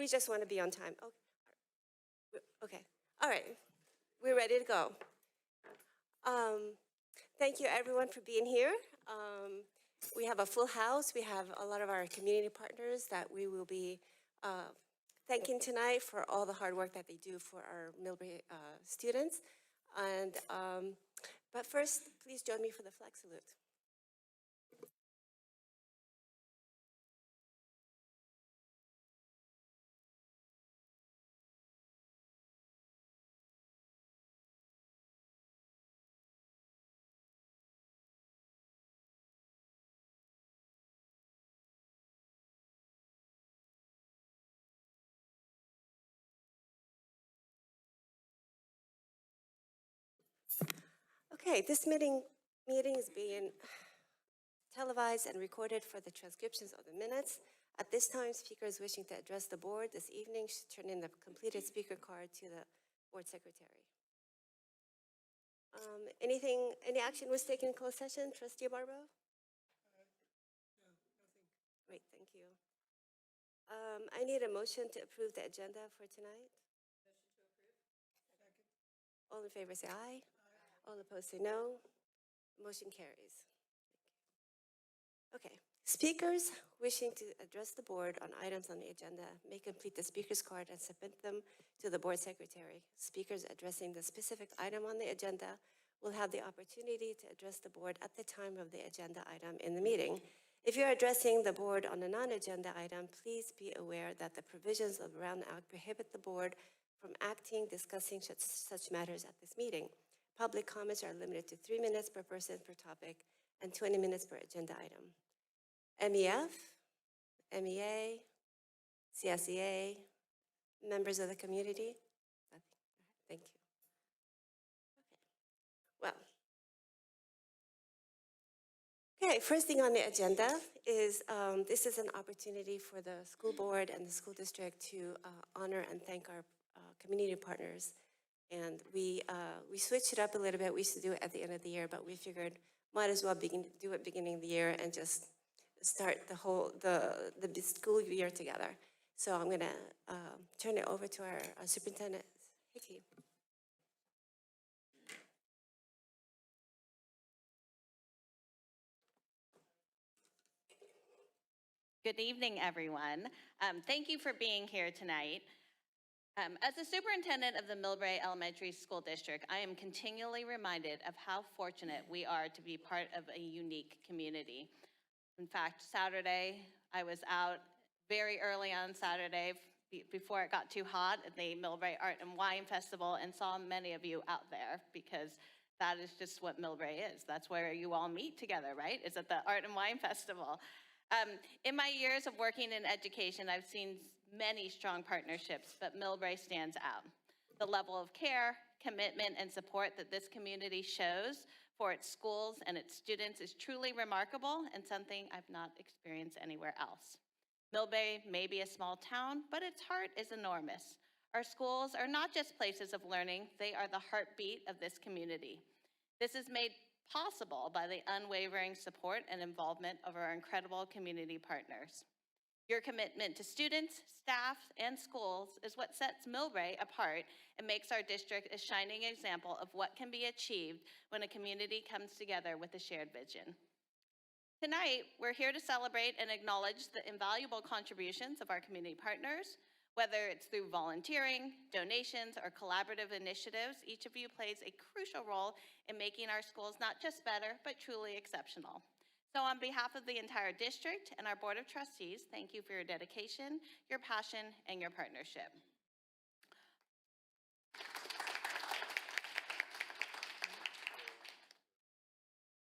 We just want to be on time. Okay. All right. We're ready to go. Thank you, everyone, for being here. We have a full house. We have a lot of our community partners that we will be thanking tonight for all the hard work that they do for our Millbrae students. And but first, please join me for the flag salute. Okay, this meeting is being televised and recorded for the transcriptions of the minutes. At this time, speakers wishing to address the board this evening should turn in the completed speaker card to the board secretary. Any action was taken in closed session? Trustee Barbo? No, nothing. Great, thank you. I need a motion to approve the agenda for tonight. Motion to approve. Second. All in favor say aye. Aye. All opposed say no. Motion carries. Okay. Speakers wishing to address the board on items on the agenda may complete the speaker's card and submit them to the board secretary. Speakers addressing the specific item on the agenda will have the opportunity to address the board at the time of the agenda item in the meeting. If you're addressing the board on a non-agenda item, please be aware that the provisions of the Brown Act prohibit the board from acting, discussing such matters at this meeting. Public comments are limited to 3 minutes per person per topic and 20 minutes per agenda item. MEF, MEA, CSEA, members of the community? Thank you. Okay. Well, okay, first thing on the agenda is this is an opportunity for the school board and the school district to honor and thank our community partners. And we switched it up a little bit. We used to do it at the end of the year, but we figured might as well do it beginning of the year and just start the school year together. So I'm gonna turn it over to our superintendent, Hickey. Good evening, everyone. Thank you for being here tonight. As the superintendent of the Millbrae Elementary School District, I am continually reminded of how fortunate we are to be part of a unique community. In fact, Saturday, I was out very early on Saturday before it got too hot at the Millbrae Art and Wine Festival and saw many of you out there because that is just what Millbrae is. That's where you all meet together, right? Is at the Art and Wine Festival. In my years of working in education, I've seen many strong partnerships, but Millbrae stands out. The level of care, commitment, and support that this community shows for its schools and its students is truly remarkable and something I've not experienced anywhere else. Millbrae may be a small town, but its heart is enormous. Our schools are not just places of learning, they are the heartbeat of this community. This is made possible by the unwavering support and involvement of our incredible community partners. Your commitment to students, staff, and schools is what sets Millbrae apart and makes our district a shining example of what can be achieved when a community comes together with a shared vision. Tonight, we're here to celebrate and acknowledge the invaluable contributions of our community partners. Whether it's through volunteering, donations, or collaborative initiatives, each of you plays a crucial role in making our schools not just better, but truly exceptional. So on behalf of the entire district and our Board of Trustees, thank you for your dedication, your passion, and your partnership.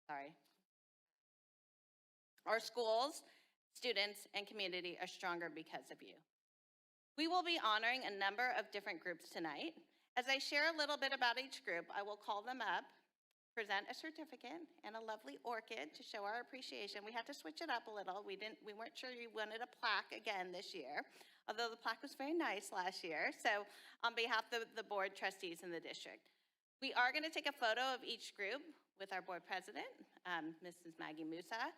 Sorry. Our schools, students, and community are stronger because of you. We will be honoring a number of different groups tonight. As I share a little bit about each group, I will call them up, present a certificate and a lovely orchid to show our appreciation. We had to switch it up a little. We weren't sure you wanted a plaque again this year, although the plaque was very nice last year. So on behalf of the board trustees in the district, we are going to take a photo of each group with our board president, Mrs. Maggie Musa.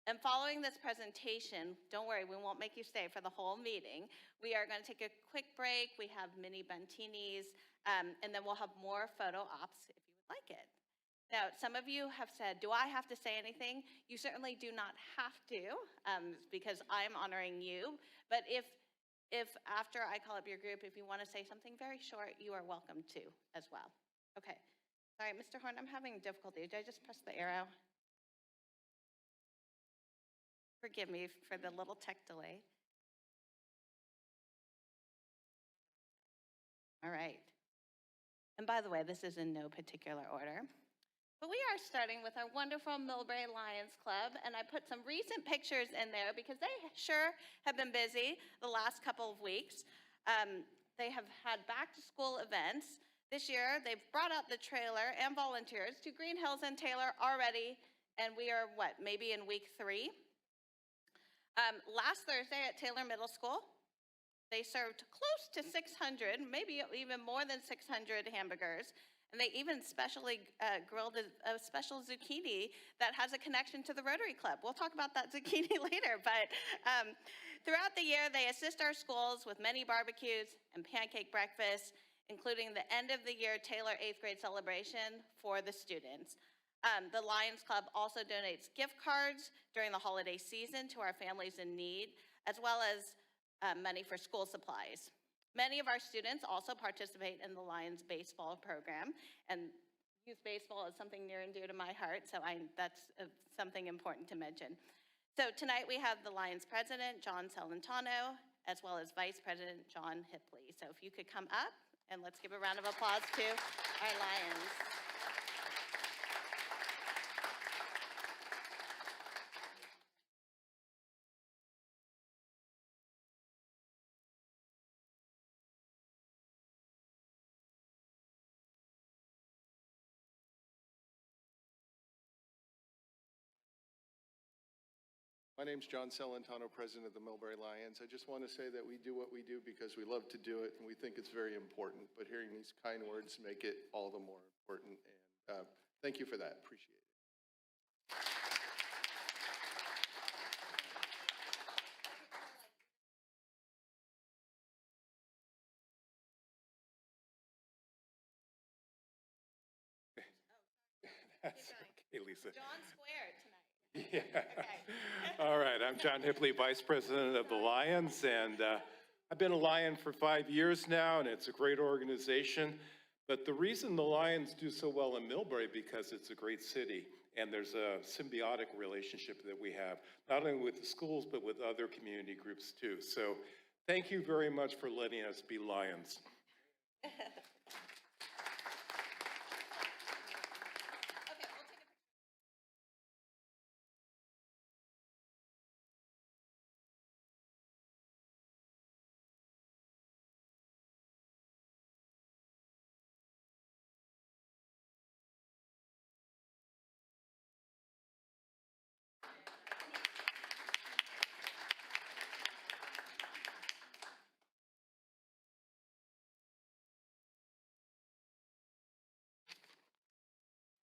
And following this presentation, don't worry, we won't make you stay for the whole meeting. We are going to take a quick break. We have mini buntinis, and then we'll have more photo ops if you would like it. Now, some of you have said, do I have to say anything? You certainly do not have to, because I'm honoring you. But if after I call up your group, if you want to say something very short, you are welcome to as well. Okay. Sorry, Mr. Horn, I'm having difficulty. Did I just press the arrow? Forgive me for the little tech delay. All right. And by the way, this is in no particular order. But we are starting with our wonderful Millbrae Lions Club, and I put some recent pictures in there because they sure have been busy the last couple of weeks. They have had back-to-school events. This year, they've brought out the trailer and volunteers to Green Hills and Taylor already, and we are, maybe in week 3? Last Thursday at Taylor Middle School, they served close to 600, maybe even more than 600 hamburgers, and they even specially grilled a special zucchini that has a connection to the Rotary Club. We'll talk about that zucchini later, but throughout the year, they assist our schools with many barbecues and pancake breakfasts, including the end of the year Taylor 8th grade celebration for the students. The Lions Club also donates gift cards during the holiday season to our families in need, as well as money for school supplies. Many of our students also participate in the Lions baseball program, and youth baseball is something near and dear to my heart, so that's something important to mention. So tonight we have the Lions president, John Celentano, as well as Vice President John Hipley. So if you could come up, and let's give a round of applause to our Lions. My name's John Celentano, president of the Millbrae Lions. I just want to say that we do what we do because we love to do it and we think it's very important, but hearing these kind words make it all the more important. And thank you for that. Appreciate it. That's okay, Lisa. John squared tonight. Yeah. Okay. All right, I'm John Hipley, Vice President of the Lions, and I've been a Lion for 5 years now, and it's a great organization. But the reason the Lions do so well in Millbrae because it's a great city, and there's a symbiotic relationship that we have, not only with the schools, but with other community groups too. So thank you very much for letting us be Lions.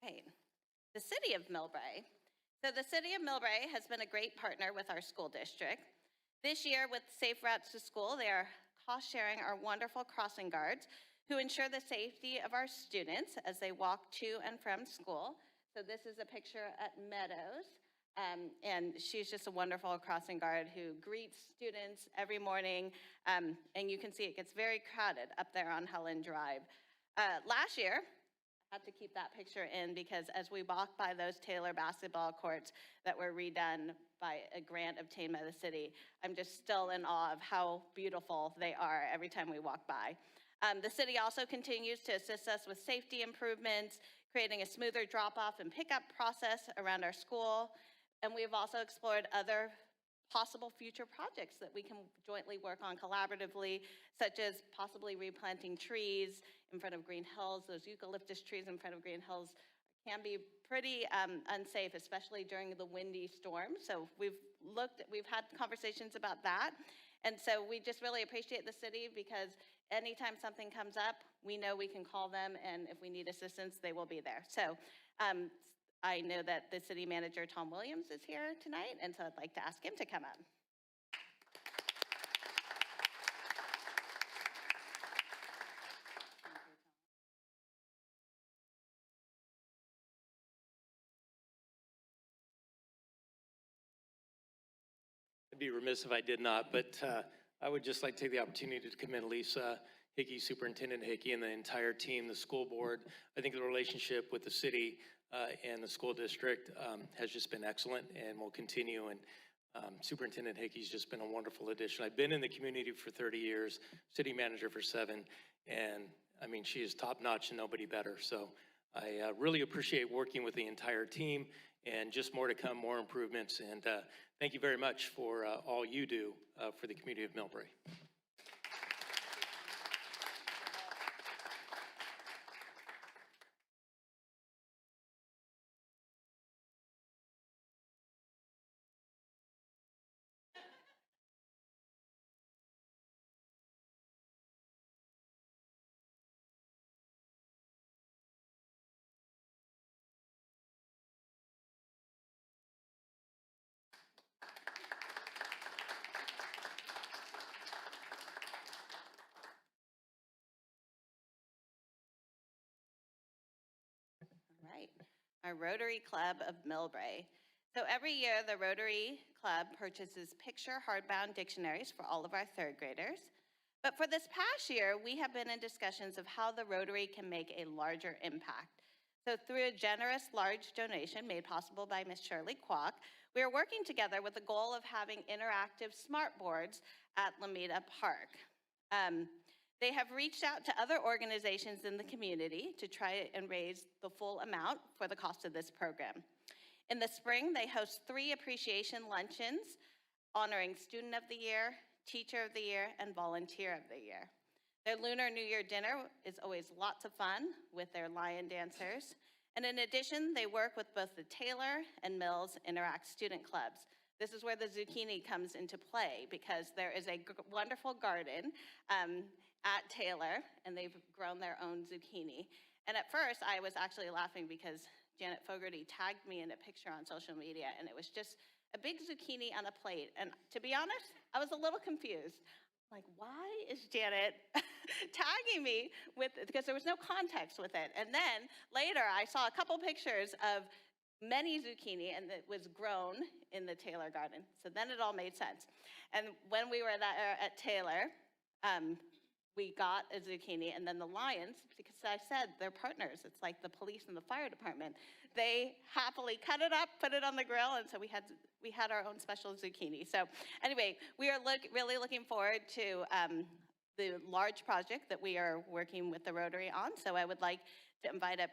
Right. The city of Millbrae. So the city of Millbrae has been a great partner with our school district. This year with Safe Routes to School, they are cost sharing our wonderful crossing guards who ensure the safety of our students as they walk to and from school. So this is a picture at Meadows. And she's just a wonderful crossing guard who greets students every morning. And you can see it gets very crowded up there on Helen Drive. Last year, had to keep that picture in because as we walk by those Taylor basketball courts that were redone by a grant obtained by the city, I'm just still in awe of how beautiful they are every time we walk by. The city also continues to assist us with safety improvements, creating a smoother drop-off and pickup process around our school. And we've also explored other possible future projects that we can jointly work on collaboratively, such as possibly replanting trees in front of Green Hills. Those eucalyptus trees in front of Green Hills can be pretty unsafe, especially during the windy storm. So we've had conversations about that. And so we just really appreciate the city because anytime something comes up, we know we can call them, and if we need assistance, they will be there. So I know that the city manager, Tom Williams, is here tonight, and so I'd like to ask him to come up. I'd be remiss if I did not, but I would just like to take the opportunity to commend Lisa Hickey, Superintendent Hickey, and the entire team, the school board. I think the relationship with the city and the school district has just been excellent and will continue. And Superintendent Hickey's just been a wonderful addition. I've been in the community for 30 years, city manager for 7, and I mean, she is top notch and nobody better. So I really appreciate working with the entire team, and just more to come, more improvements. And thank you very much for all you do for the community of Millbrae. Right, our Rotary Club of Millbrae. So every year, the Rotary Club purchases picture hardbound dictionaries for all of our third graders. But for this past year, we have been in discussions of how the Rotary can make a larger impact. So through a generous large donation made possible by Ms. Sharalee, we are working together with the goal of having interactive smart boards at Lameda Park. They have reached out to other organizations in the community to try and raise the full amount for the cost of this program. In the spring, they host 3 appreciation luncheons honoring Student of the Year, Teacher of the Year, and Volunteer of the Year. Their Lunar New Year dinner is always lots of fun with their lion dancers. And in addition, they work with both the Taylor and Mills Interact student clubs. This is where the zucchini comes into play, because there is a wonderful garden at Taylor, and they've grown their own zucchini. And at first, I was actually laughing because Janet Fogarty tagged me in a picture on social media, and it was just a big zucchini on a plate. And to be honest, I was a little confused. Like, why is Janet tagging me with it? Because there was no context with it. And then later, I saw a couple pictures of many zucchini, and it was grown in the Taylor garden. So then it all made sense. And when we were at Taylor, we got a zucchini, and then the Lions, because I said they're partners, it's like the police and the fire department, they happily cut it up, put it on the grill, and so we had our own special zucchini. So anyway, we are really looking forward to the large project that we are working with the Rotary on. So I would like to invite up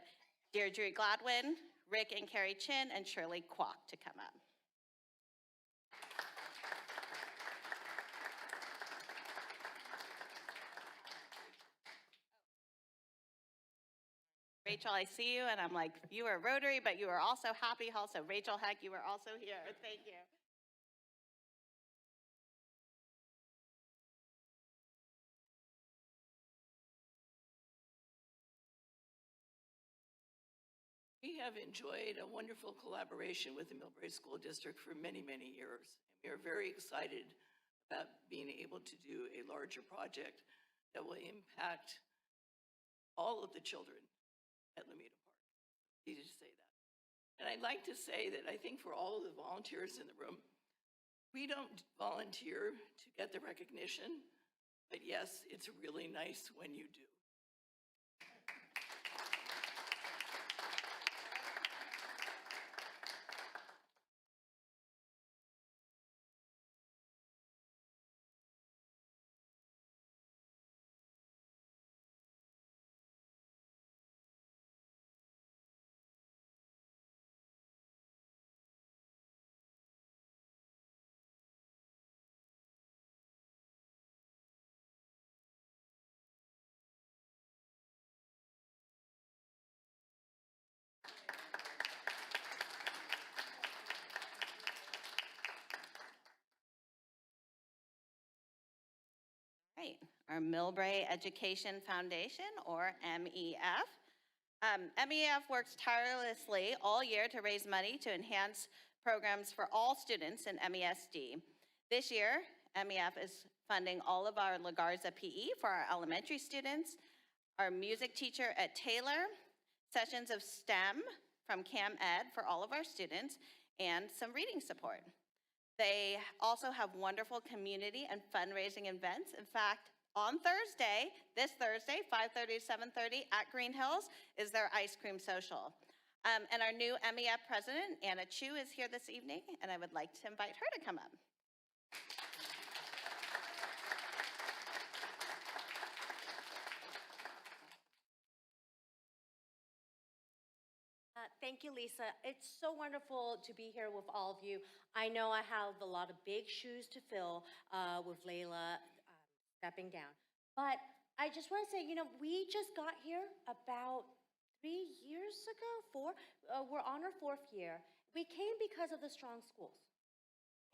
Deirdre Gladwin, Rick and Carrie Chin, and Shirley Kwok to come up. Rachel, I see you, and I'm like, you are Rotary, but you are also Happy Hall. So Rachel Heck, you are also here. Thank you. We have enjoyed a wonderful collaboration with the Millbrae School District for many, many years. We are very excited about being able to do a larger project that will impact all of the children at Lameda Park. Easy to say that. And I'd like to say that I think for all of the volunteers in the room, we don't volunteer to get the recognition, but yes, it's really nice when you do. Right, our Millbrae Education Foundation, or MEF. MEF works tirelessly all year to raise money to enhance programs for all students in MESD. This year, MEF is funding all of our La Garza PE for our elementary students, our music teacher at Taylor, sessions of STEM from Cam Ed for all of our students, and some reading support. They also have wonderful community and fundraising events. In fact, on Thursday, this Thursday, 5:30 to 7:30 at Green Hills is their ice cream social. And our new MEF president, Anna Chu, is here this evening, and I would like to invite her to come up. Thank you, Lisa. It's so wonderful to be here with all of you. I know I have a lot of big shoes to fill with Layla stepping down. But I just want to say, we just got here about 3 years ago, 4. We're on our 4th year. We came because of the strong schools.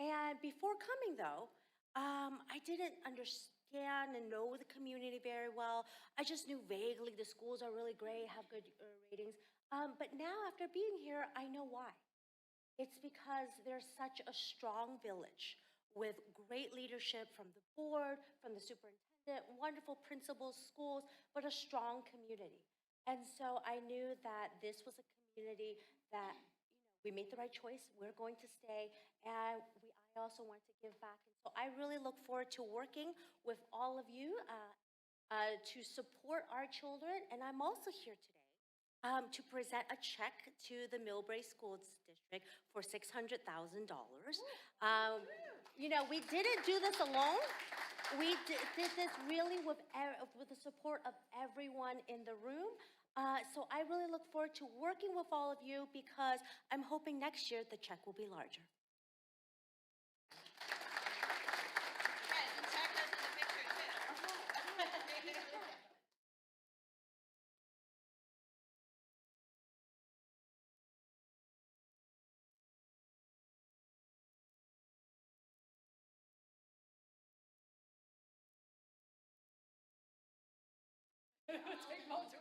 And before coming, though, I didn't understand and know the community very well. I just knew vaguely the schools are really great, have good ratings. But now, after being here, I know why. It's because there's such a strong village with great leadership from the board, from the superintendent, wonderful principals, schools, but a strong community. And so I knew that this was a community that, we made the right choice. We're going to stay, and I also want to give back. And so I really look forward to working with all of you to support our children. And I'm also here today to present a check to the Millbrae School District for $600,000. We didn't do this alone. We did this really with the support of everyone in the room. So I really look forward to working with all of you because I'm hoping next year the check will be larger. Take multiple.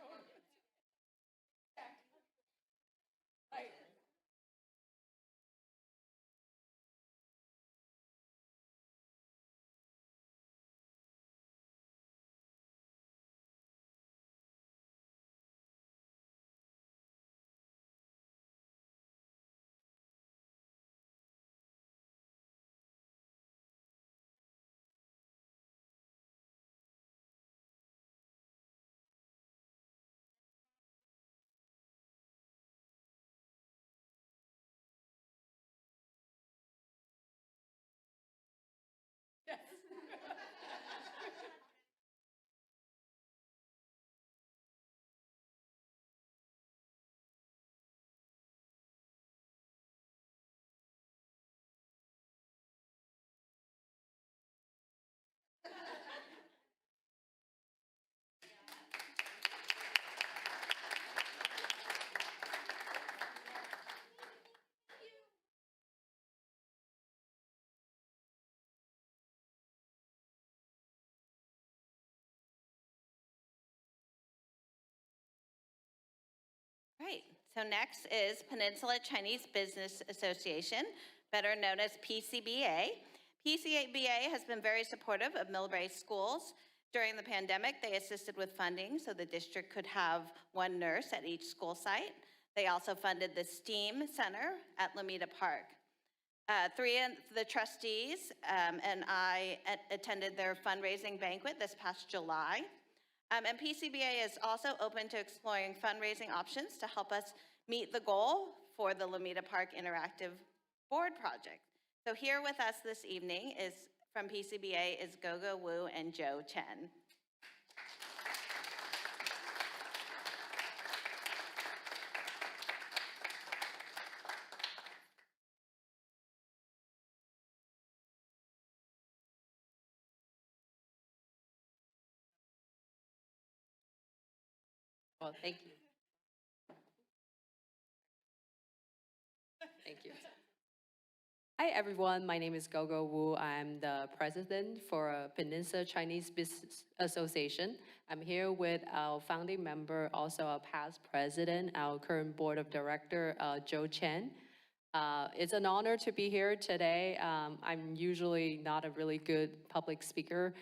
Right. Yes. Right, so next is Peninsula Chinese Business Association, better known as PCBA. PCBA has been very supportive of Millbrae schools. During the pandemic, they assisted with funding so the district could have one nurse at each school site. They also funded the STEAM Center at Lomita Park. 3 of the trustees and I attended their fundraising banquet this past July. And PCBA is also open to exploring fundraising options to help us meet the goal for the Lomita Park Interactive Board Project. So here with us this evening is from PCBA is Gogo Wu and Joe Chen. Well, thank you. Thank you. Hi everyone, my name is Gogo Wu. I'm the president for Peninsula Chinese Business Association. I'm here with our founding member, also our past president, our current board of director, Joe Chen. It's an honor to be here today. I'm usually not a really good public speaker.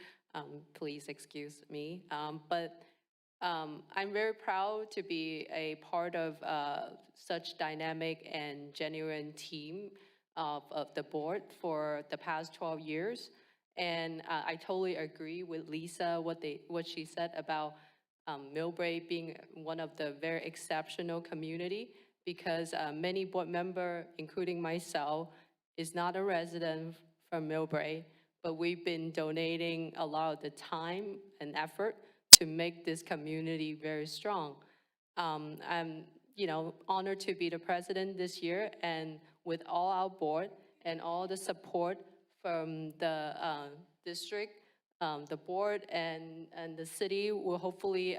Please excuse me. But I'm very proud to be a part of such dynamic and genuine team of the board for the past 12 years. And I totally agree with Lisa, what she said about Millbrae being one of the very exceptional community, because many board member, including myself, is not a resident from Millbrae, but we've been donating a lot of the time and effort to make this community very strong. I'm, honored to be the president this year, and with all our board and all the support from the district, the board and the city will hopefully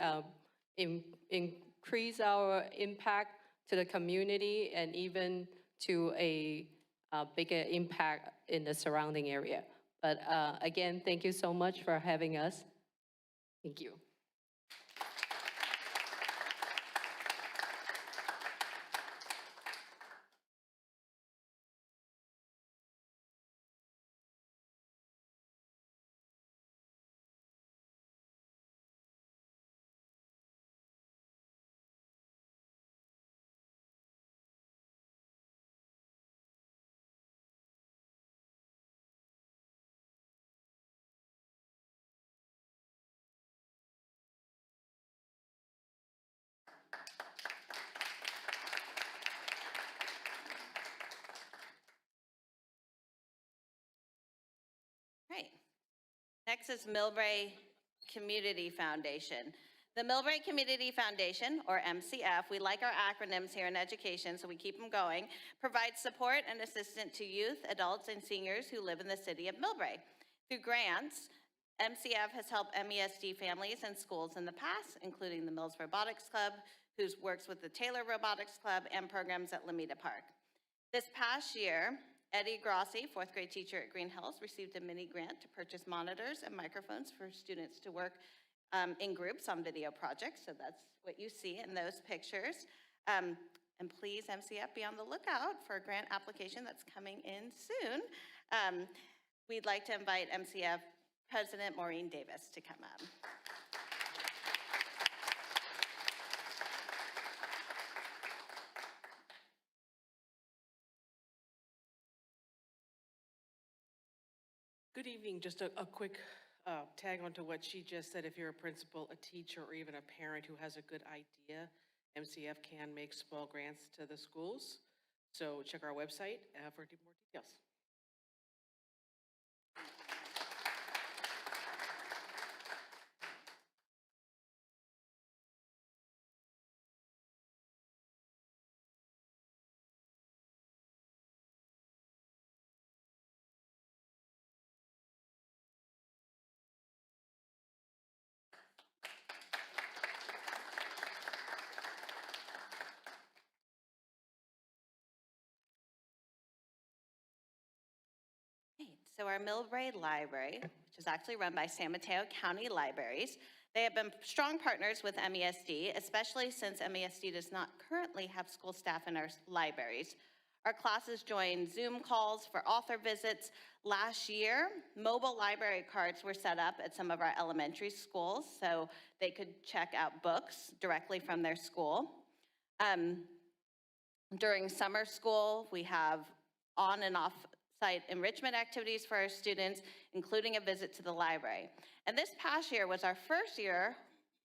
increase our impact to the community and even to a bigger impact in the surrounding area. But again, thank you so much for having us. Thank you. Right. Next is Millbrae Community Foundation. The Millbrae Community Foundation, or MCF, we like our acronyms here in education, so we keep them going, provides support and assistance to youth, adults, and seniors who live in the city of Millbrae. Through grants, MCF has helped MESD families and schools in the past, including the Mills Robotics Club, who works with the Taylor Robotics Club and programs at Lameda Park. This past year, Eddie Grossi, fourth grade teacher at Green Hills, received a mini grant to purchase monitors and microphones for students to work in groups on video projects. So that's what you see in those pictures. And please, MCF, be on the lookout for a grant application that's coming in soon. We'd like to invite MCF President Maureen Davis to come up. Good evening. Just a quick tag on to what she just said. If you're a principal, a teacher, or even a parent who has a good idea, MCF can make small grants to the schools. So check our website for more details. So our Millbrae Library, which is actually run by San Mateo County Libraries, they have been strong partners with MESD, especially since MESD does not currently have school staff in our libraries. Our classes join Zoom calls for author visits. Last year, mobile library cards were set up at some of our elementary schools so they could check out books directly from their school. During summer school, we have on and off site enrichment activities for our students, including a visit to the library. And this past year was our first year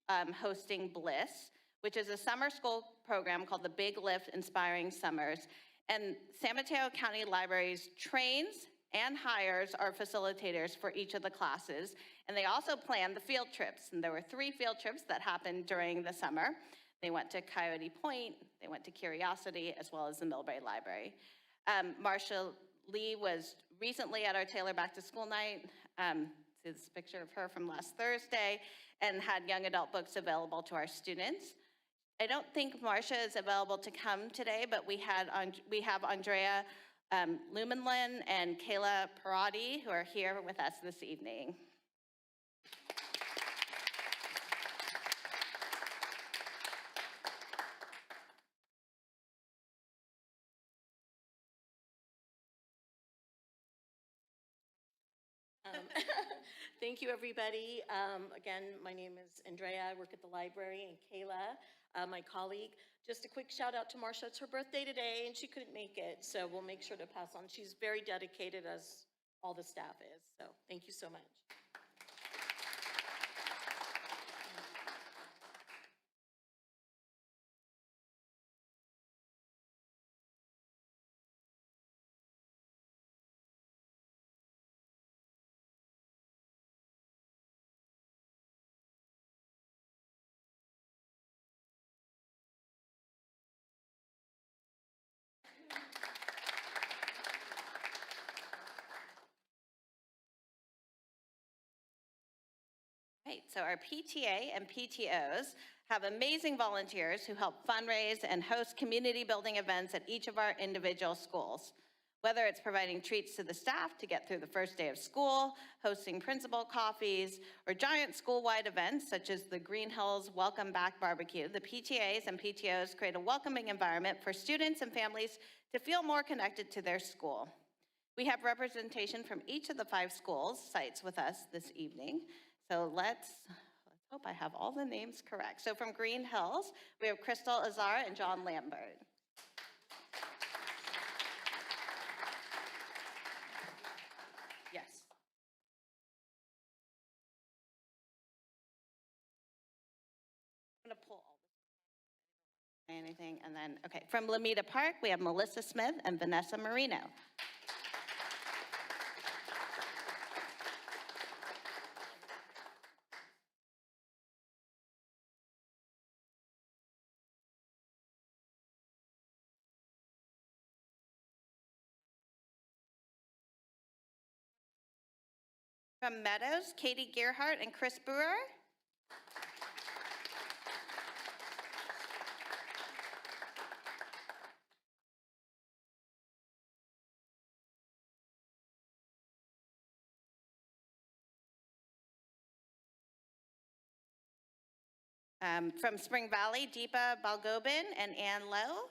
hosting Bliss, which is a summer school program called the Big Lift Inspiring Summers. And San Mateo County Libraries trains and hires our facilitators for each of the classes. And they also plan the field trips. And there were 3 field trips that happened during the summer. They went to Coyote Point, they went to Curiosity, as well as the Millbrae Library. Sharalee was recently at our Taylor Back to School Night. This is a picture of her from last Thursday, and had young adult books available to our students. I don't think Marcia is available to come today, but we have Andrea Lumenlin and Kayla Parati, who are here with us this evening. Thank you, everybody. Again, my name is Andrea. I work at the library, and Kayla, my colleague. Just a quick shout out to Marcia. It's her birthday today, and she couldn't make it, so we'll make sure to pass on. She's very dedicated, as all the staff is, so thank you so much. Right, so our PTA and PTOs have amazing volunteers who help fundraise and host community building events at each of our individual schools. Whether it's providing treats to the staff to get through the first day of school, hosting principal coffees, or giant school-wide events such as the Green Hills Welcome Back Barbecue, the PTAs and PTOs create a welcoming environment for students and families to feel more connected to their school. We have representation from each of the 5 schools sites with us this evening. So let's hope I have all the names correct. So from Green Hills, we have Crystal Azar and John Lambert. Yes. I'm gonna pull all this. Anything, and then, okay. From Lameda Park, we have Melissa Smith and Vanessa Marino. From Meadows, Katie Gearhart and Chris Brewer. From Spring Valley, Deepa Balgobin and Ann Lowe.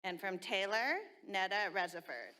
And from Taylor, Netta Resiford.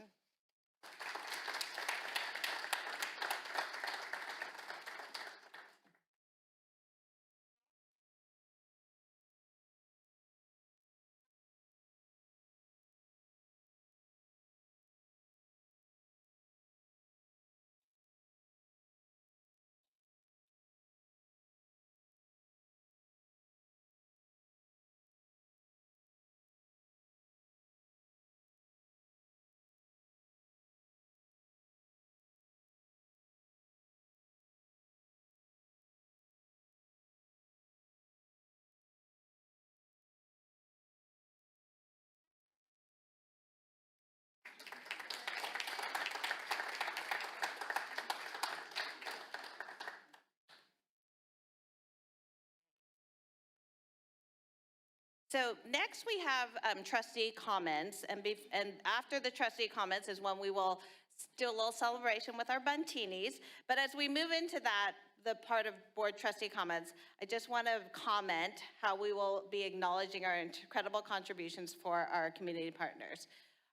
So next we have trustee comments, and after the trustee comments is when we will do a little celebration with our buntinis. But as we move into that, the part of board trustee comments, I just want to comment how we will be acknowledging our incredible contributions for our community partners.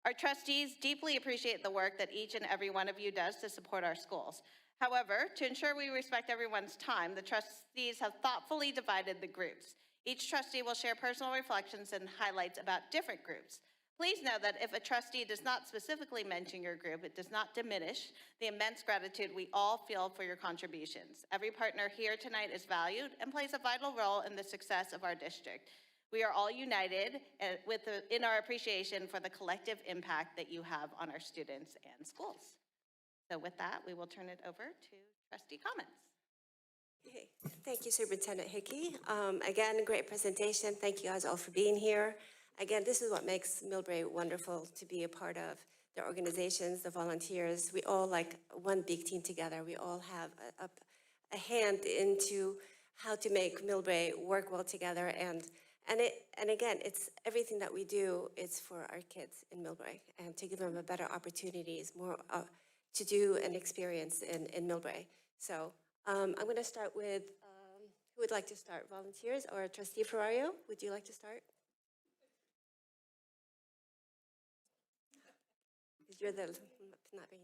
Our trustees deeply appreciate the work that each and every one of you does to support our schools. However, to ensure we respect everyone's time, the trustees have thoughtfully divided the groups. Each trustee will share personal reflections and highlights about different groups. Please know that if a trustee does not specifically mention your group, it does not diminish the immense gratitude we all feel for your contributions. Every partner here tonight is valued and plays a vital role in the success of our district. We are all united in our appreciation for the collective impact that you have on our students and schools. So with that, we will turn it over to trustee comments. Okay. Thank you, Superintendent Hickey. Again, great presentation. Thank you guys all for being here. Again, this is what makes Millbrae wonderful to be a part of. the organizations, the volunteers, we all like one big team together. We all have a hand into how to make Millbrae work well together. And again, it's everything that we do is for our kids in Millbrae and to give them a better opportunities, more to do and experience in Millbrae. So I'm going to start with, who would like to start? Volunteers or Trustee Ferrario? Would you like to start? Because you're the not being.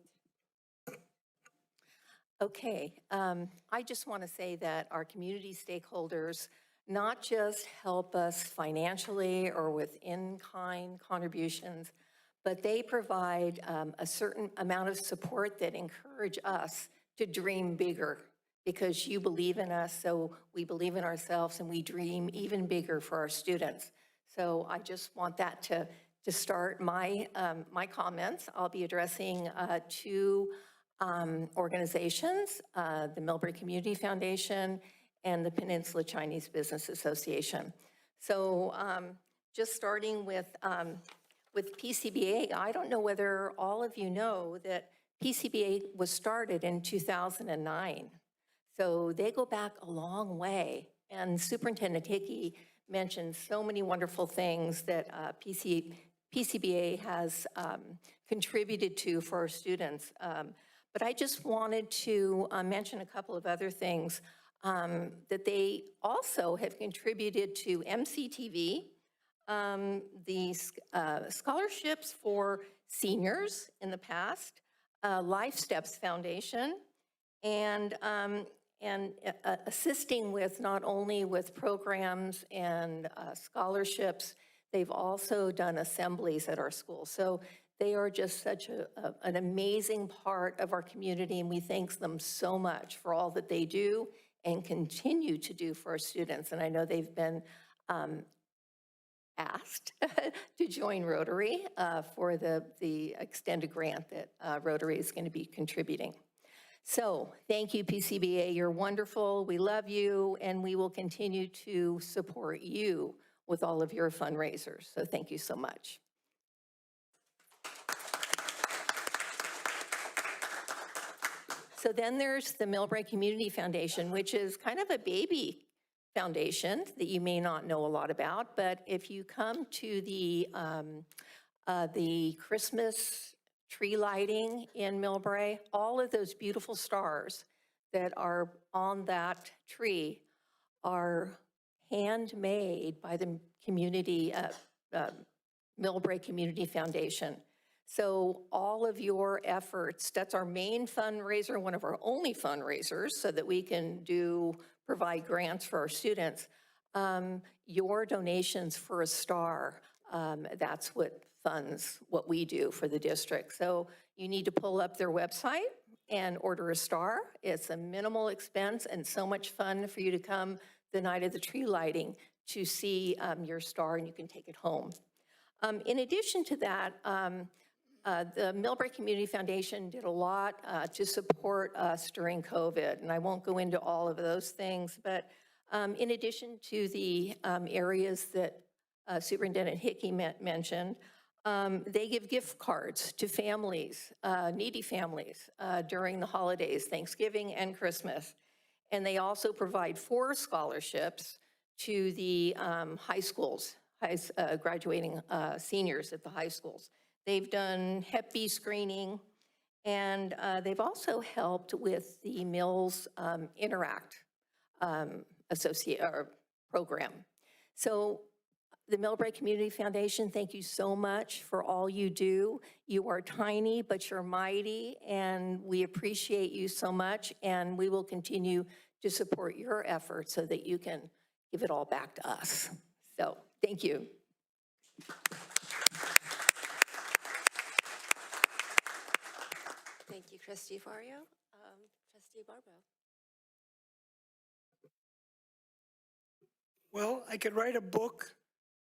Okay, I just want to say that our community stakeholders not just help us financially or with in-kind contributions, but they provide a certain amount of support that encourage us to dream bigger, because you believe in us, so we believe in ourselves, and we dream even bigger for our students. So I just want that to start my comments. I'll be addressing two organizations, the Millbrae Community Foundation and the Peninsula Chinese Business Association. So just starting with PCBA, I don't know whether all of you know that PCBA was started in 2009. So they go back a long way. And Superintendent Hickey mentioned so many wonderful things that PCBA has contributed to for our students. But I just wanted to mention a couple of other things that they also have contributed to MCTV, the scholarships for seniors in the past, Life Steps Foundation, and assisting with not only with programs and scholarships, they've also done assemblies at our school. So they are just such an amazing part of our community, and we thank them so much for all that they do and continue to do for our students. And I know they've been asked to join Rotary for the extended grant that Rotary is going to be contributing. So thank you, PCBA. You're wonderful. We love you, and we will continue to support you with all of your fundraisers. So thank you so much. So then there's the Millbrae Community Foundation, which is kind of a baby foundation that you may not know a lot about. But if you come to the Christmas tree lighting in Millbrae, all of those beautiful stars that are on that tree are handmade by the community, Millbrae Community Foundation. So all of your efforts, that's our main fundraiser, one of our only fundraisers, so that we can provide grants for our students. Your donations for a star, that's what funds what we do for the district. So you need to pull up their website and order a star. It's a minimal expense and so much fun for you to come the night of the tree lighting to see your star, and you can take it home. In addition to that, the Millbrae Community Foundation did a lot to support us during COVID, and I won't go into all of those things, but in addition to the areas that Superintendent Hickey mentioned, they give gift cards to families, needy families, during the holidays, Thanksgiving and Christmas. And they also provide 4 scholarships to the high schools, graduating seniors at the high schools. They've done Hep B screening, and they've also helped with the Mills Interact program. So the Millbrae Community Foundation, thank you so much for all you do. You are tiny, but you're mighty, and we appreciate you so much, and we will continue to support your efforts so that you can give it all back to us. So thank you. Thank you, Trustee Fario. Trustee Barbaro. Well, I could write a book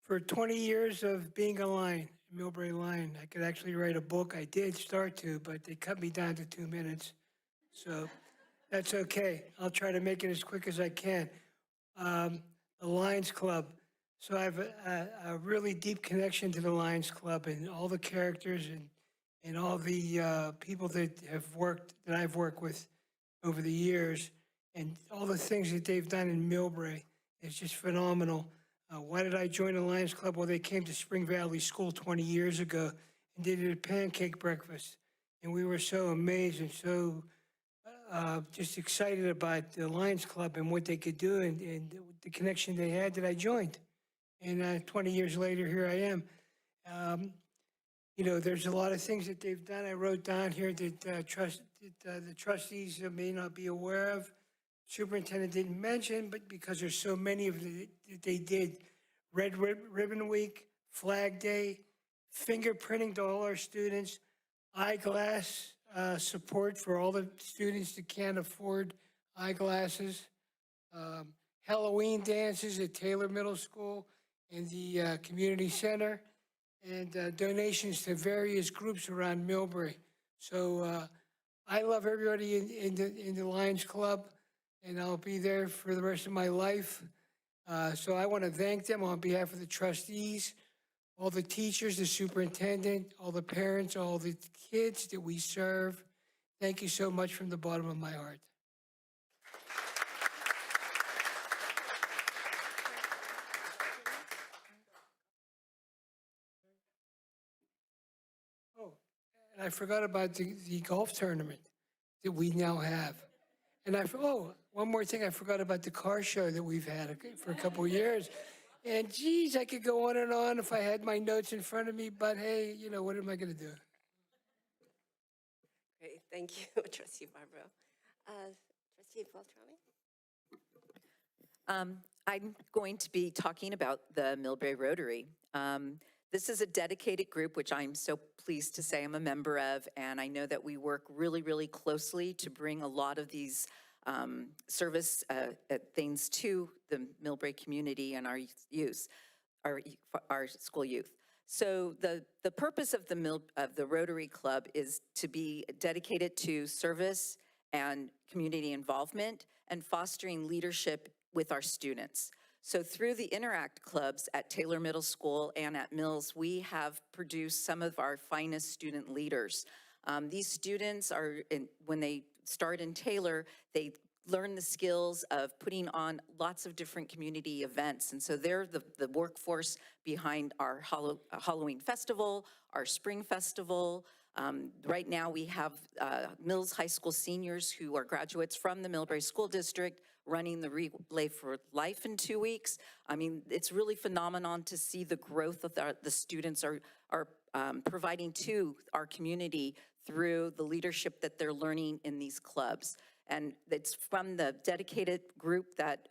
for 20 years of being a Lion, Millbrae Lion. I could actually write a book. I did start to, but they cut me down to 2 minutes. So that's okay. I'll try to make it as quick as I can. The Lions Club. So I have a really deep connection to the Lions Club and all the characters and all the people that I've worked with over the years, and all the things that they've done in Millbrae is just phenomenal. Why did I join the Lions Club? Well, they came to Spring Valley School 20 years ago and they did a pancake breakfast. And we were so amazed and so just excited about the Lions Club and what they could do and the connection they had that I joined. And 20 years later, here I am. You know, there's a lot of things that they've done. I wrote down here that the trustees may not be aware of. Superintendent didn't mention, but because there's so many of them that they did. Red Ribbon Week, Flag Day, fingerprinting to all our students, eyeglass support for all the students that can't afford eyeglasses, Halloween dances at Taylor Middle School and the community center, and donations to various groups around Millbrae. So I love everybody in the Lions Club, and I'll be there for the rest of my life. So I want to thank them on behalf of the trustees, all the teachers, the superintendent, all the parents, all the kids that we serve. Thank you so much from the bottom of my heart. Oh, and I forgot about the golf tournament that we now have. And one more thing, I forgot about the car show that we've had for a couple of years. And geez, I could go on if I had my notes in front of me, but hey, you know, what am I going to do? Great, thank you, Trustee Barbaro. Trustee Beltrami? I'm going to be talking about the Millbrae Rotary. This is a dedicated group, which I'm so pleased to say I'm a member of, and I know that we work really, really closely to bring a lot of these service things to the Millbrae community and our youth, our school youth. So the purpose of the Rotary Club is to be dedicated to service and community involvement and fostering leadership with our students. So through the Interact clubs at Taylor Middle School and at Mills, we have produced some of our finest student leaders. These students when they start in Taylor, they learn the skills of putting on lots of different community events. And so they're the workforce behind our Halloween festival, our spring festival. Right now we have Mills High School seniors who are graduates from the Millbrae School District running the Relay for Life in 2 weeks. I mean, it's really phenomenal to see the growth of the students are providing to our community through the leadership that they're learning in these clubs. And it's from the dedicated group that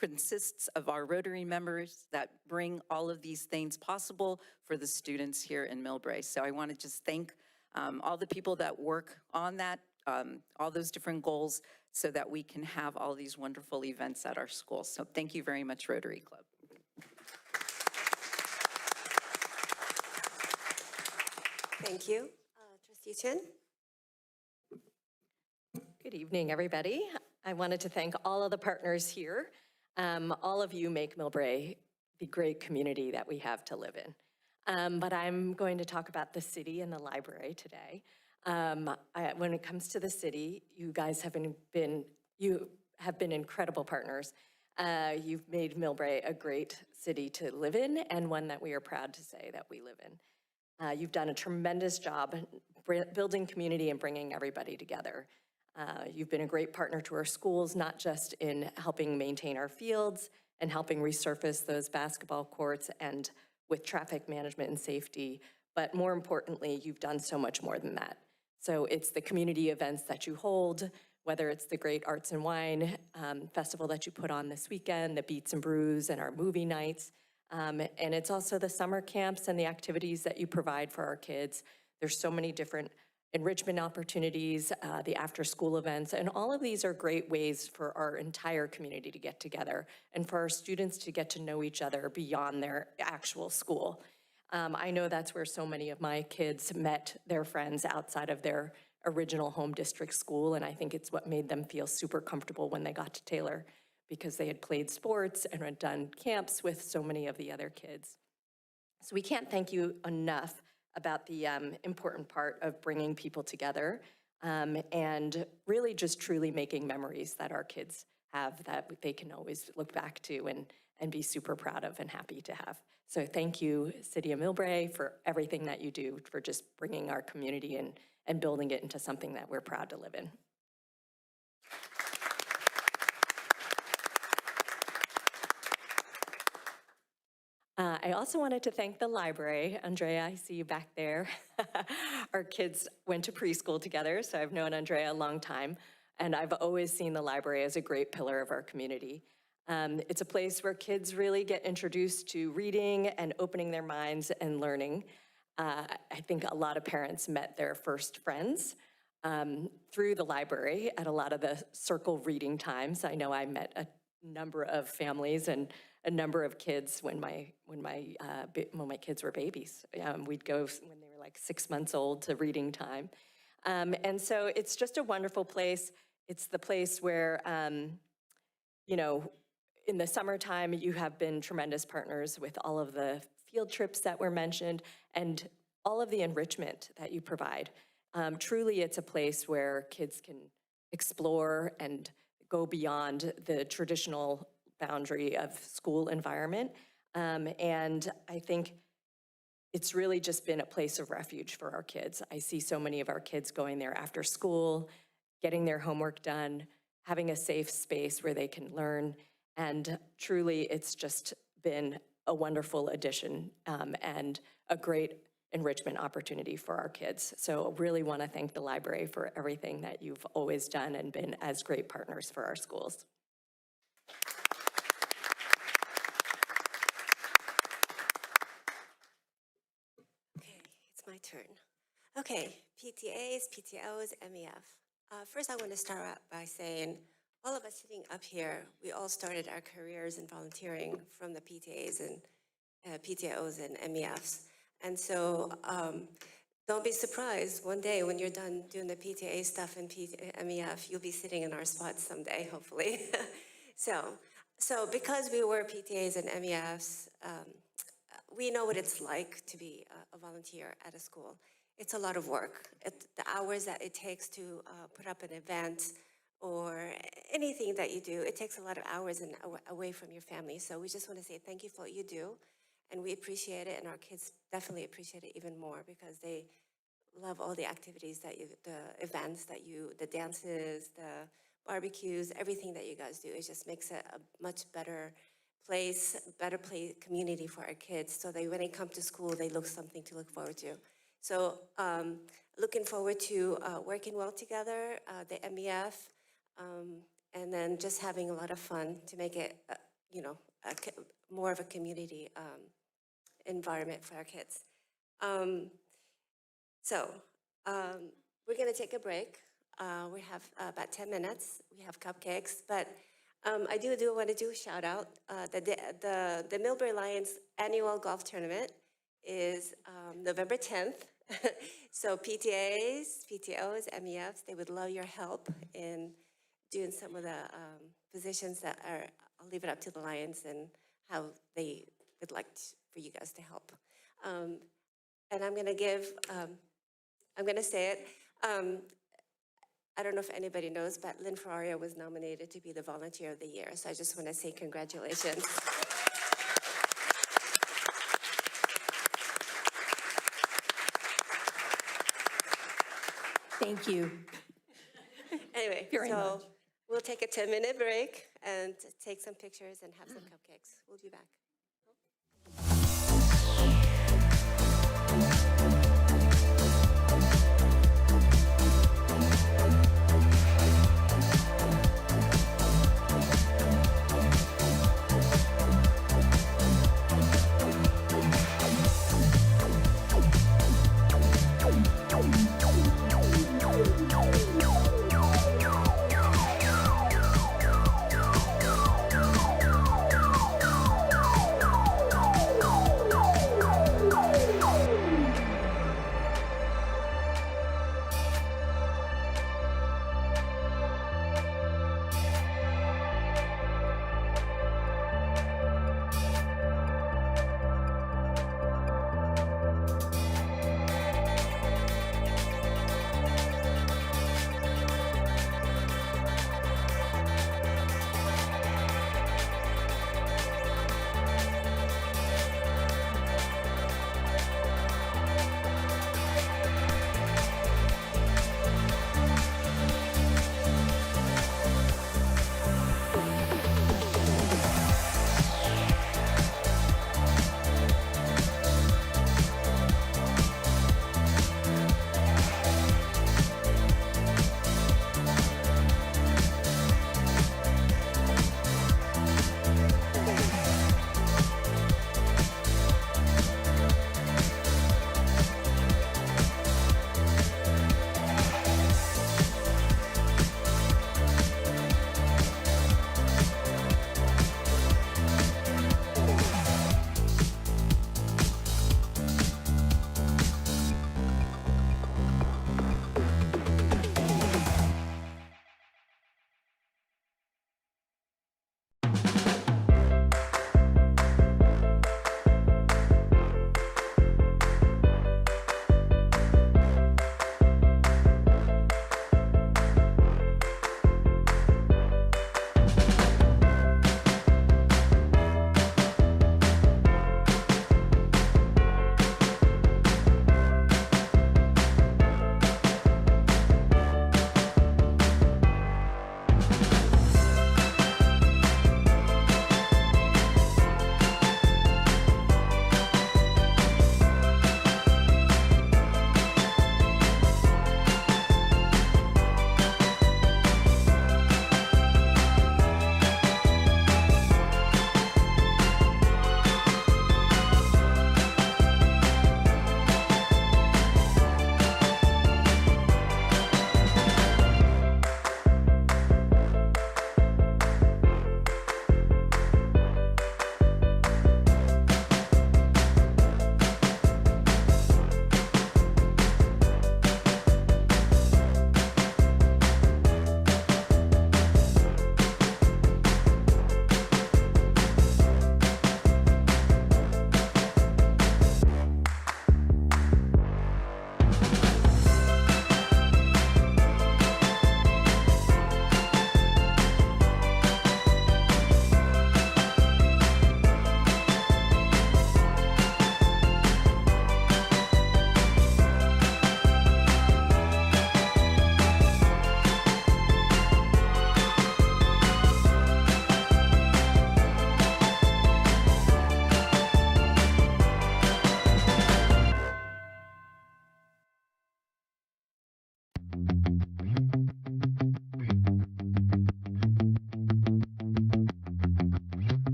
consists of our Rotary members that bring all of these things possible for the students here in Millbrae. So I want to just thank all the people that work on that, all those different goals, so that we can have all these wonderful events at our school. So thank you very much, Rotary Club. Thank you. Trustee Chen? Good evening, everybody. I wanted to thank all of the partners here. All of you make Millbrae the great community that we have to live in. But I'm going to talk about the city and the library today. When it comes to the city, you guys have been incredible partners. You've made Millbrae a great city to live in and one that we are proud to say that we live in. You've done a tremendous job building community and bringing everybody together. You've been a great partner to our schools, not just in helping maintain our fields and helping resurface those basketball courts and with traffic management and safety, but more importantly, you've done so much more than that. So it's the community events that you hold, whether it's the Great Arts and Wine Festival that you put on this weekend, the Beats and Brews and our movie nights, and it's also the summer camps and the activities that you provide for our kids. There's so many different enrichment opportunities, the after-school events, and all of these are great ways for our entire community to get together and for our students to get to know each other beyond their actual school. I know that's where so many of my kids met their friends outside of their original home district school, and I think it's what made them feel super comfortable when they got to Taylor, because they had played sports and had done camps with so many of the other kids. So we can't thank you enough about the important part of bringing people together and really just truly making memories that our kids have that they can always look back to and be super proud of and happy to have. So thank you, City of Millbrae, for everything that you do, for just bringing our community in and building it into something that we're proud to live in. I also wanted to thank the library. Andrea, I see you back there. Our kids went to preschool together, so I've known Andrea a long time, and I've always seen the library as a great pillar of our community. It's a place where kids really get introduced to reading and opening their minds and learning. I think a lot of parents met their first friends through the library at a lot of the circle reading times. I know I met a number of families and a number of kids when my kids were babies. We'd go when they were like 6 months old to reading time. And so it's just a wonderful place. It's the place where, you know, in the summertime, you have been tremendous partners with all of the field trips that were mentioned and all of the enrichment that you provide. Truly, it's a place where kids can explore and go beyond the traditional boundary of school environment. And I think it's really just been a place of refuge for our kids. I see so many of our kids going there after school, getting their homework done, having a safe space where they can learn. And truly, it's just been a wonderful addition and a great enrichment opportunity for our kids. So I really want to thank the library for everything that you've always done and been as great partners for our schools. Okay, it's my turn. Okay, PTAs, PTOs, MEF. First, I want to start out by saying all of us sitting up here, we all started our careers in volunteering from the PTAs and PTOs and MEFs. And so don't be surprised one day when you're done doing the PTA stuff and MEF, you'll be sitting in our spots someday, hopefully. So because we were PTAs and MEFs, we know what it's like to be a volunteer at a school. It's a lot of work. The hours that it takes to put up an event or anything that you do, it takes a lot of hours and away from your family. So we just want to say thank you for what you do, and we appreciate it, and our kids definitely appreciate it even more because they love all the activities that you, the events that you, the dances, the barbecues, everything that you guys do. It just makes it a much better place, community for our kids, so that when they come to school, they look something to look forward to. So looking forward to working well together, the MEF, and then just having a lot of fun to make it, more of a community environment for our kids. We're gonna take a break. We have about 10 minutes. We have cupcakes, but I do want to do a shout out. The Millbrae Lions annual golf tournament is November 10th. So PTAs, PTOs, MEFs, they would love your help in doing some of the positions that are, I'll leave it up to the Lions and how they would like for you guys to help. And I'm gonna give, I'm gonna say it. I don't know if anybody knows, but Lynn Ferrario was nominated to be the Volunteer of the Year. So I just want to say congratulations. Thank you. Anyway, so we'll take a 10-minute break and take some pictures and have some cupcakes. We'll be back.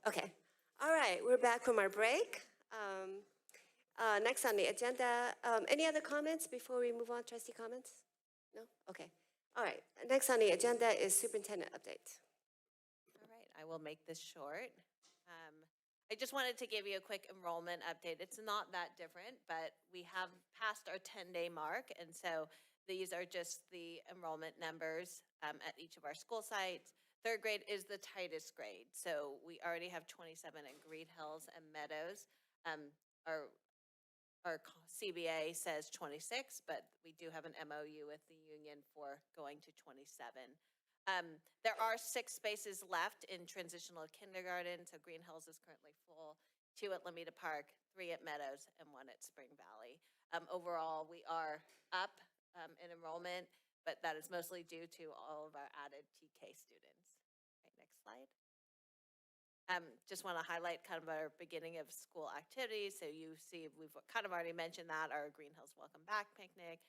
Okay, all right, we're back from our break. Next on the agenda, any other comments before we move on, trustee comments? No? Okay, all right. Next on the agenda is superintendent update. All right, I will make this short. I just wanted to give you a quick enrollment update. It's not that different, but we have passed our 10-day mark, and so these are just the enrollment numbers at each of our school sites. Third grade is the tightest grade, so we already have 27 in Green Hills and Meadows. Our CBA says 26, but we do have an MOU with the union for going to 27. There are 6 spaces left in transitional kindergarten, so Green Hills is currently full, 2 at Lamita Park, 3 at Meadows, and 1 at Spring Valley. Overall, we are up in enrollment, but that is mostly due to all of our added TK students. Okay, next slide. Just want to highlight kind of our beginning of school activities. So you see, we've kind of already mentioned that, our Green Hills Welcome Back picnic.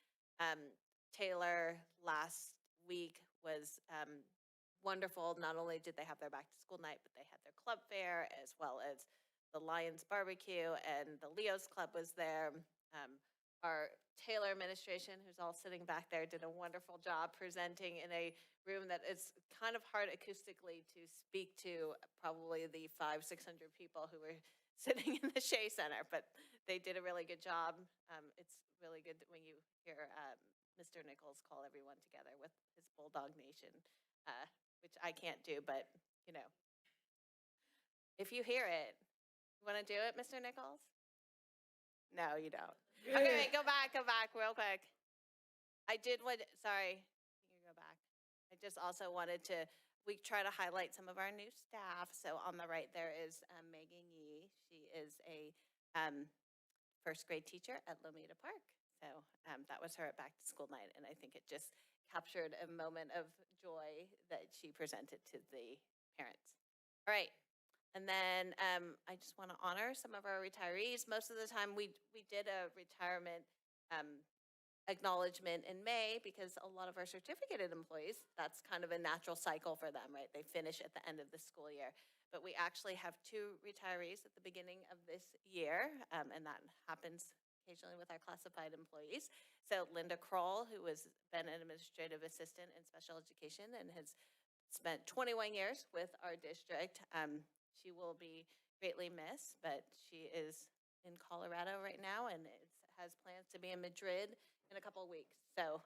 Taylor last week was wonderful. Not only did they have their back to school night, but they had their club fair as well as the Lions barbecue, and the Leo's Club was there. Our Taylor administration, who's all sitting back there, did a wonderful job presenting in a room that is kind of hard acoustically to speak to probably the 500-600 people who were sitting in the Shea Center, but they did a really good job. It's really good when you hear Mr. Nichols call everyone together with his Bulldog Nation, which I can't do, but you know, if you hear it, you want to do it, Mr. Nichols? No, you don't. Okay, wait, go back real quick. Sorry, you can go back. I just also wanted to, we try to highlight some of our new staff. So on the right there is Megan Yee. She is a first grade teacher at Lomita Park. So that was her at back to school night. And I think it just captured a moment of joy that she presented to the parents. All right. And then I just want to honor some of our retirees. Most of the time we did a retirement acknowledgement in May because a lot of our certificated employees, that's kind of a natural cycle for them, right? They finish at the end of the school year. But we actually have 2 retirees at the beginning of this year, and that happens occasionally with our classified employees. So Linda Kroll, who has been an administrative assistant in special education and has spent 21 years with our district. She will be greatly missed, but she is in Colorado right now and has plans to be in Madrid in a couple of weeks. So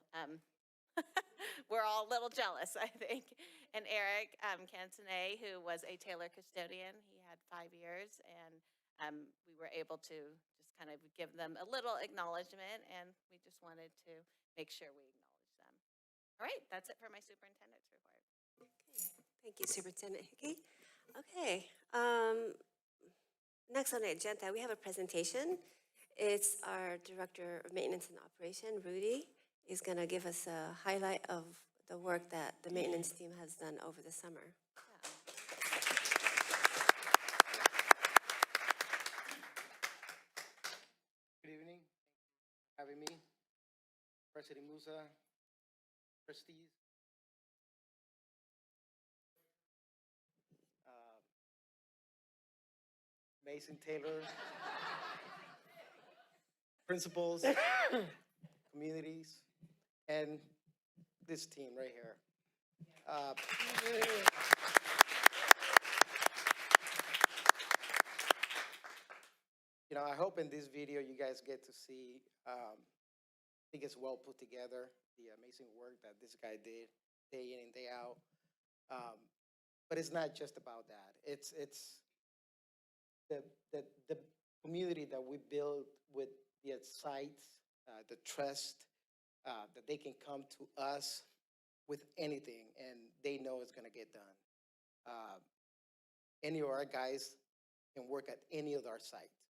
we're all a little jealous, I think. And Eric Cantonet, who was a Taylor custodian, he had 5 years, and we were able to just kind of give them a little acknowledgement, and we just wanted to make sure we acknowledge them. All right, that's it for my superintendent's report. Okay, thank you, Superintendent Hickey. Okay, next on the agenda, we have a presentation. It's our Director of Maintenance and Operation, Rudy, is going to give us a highlight of the work that the maintenance team has done over the summer. Good evening. Thank you for having me. President Musa, trustees. Mason Taylor, principals, communities, and this team right here. You know, I hope in this video you guys get to see, I think it's well put together, the amazing work that this guy did day in and day out. But it's not just about that. It's the community that we build with the sites, the trust, that they can come to us with anything and they know it's gonna get done. Any of our guys can work at any of our sites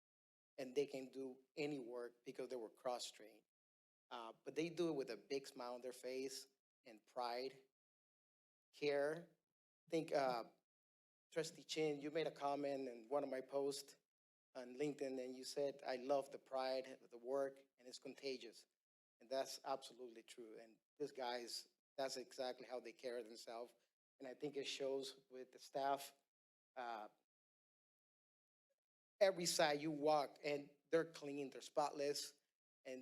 and they can do any work because they were cross-trained. But they do it with a big smile on their face and pride, care. I think Trustee Chin, you made a comment in one of my posts on LinkedIn and you said, I love the pride of the work and it's contagious. And that's absolutely true. And these guys, that's exactly how they carry themselves. And I think it shows with the staff. every side you walk, and they're clean, they're spotless. And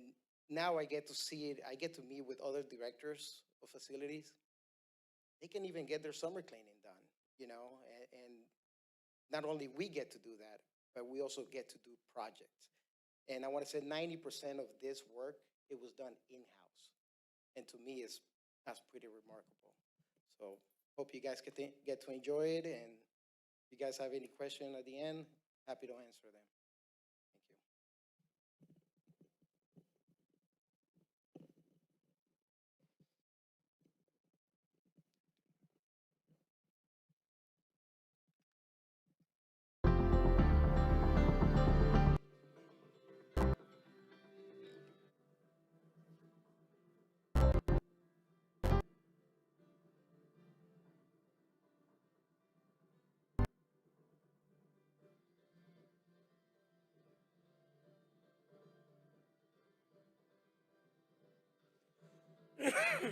now I get to see it, I get to meet with other directors of facilities. They can even get their summer cleaning done, you know, and not only we get to do that, but we also get to do projects. And I want to say 90% of this work, it was done in-house. And to me, that's pretty remarkable. So hope you guys get to enjoy it. And if you guys have any question at the end, happy to answer them. Thank you.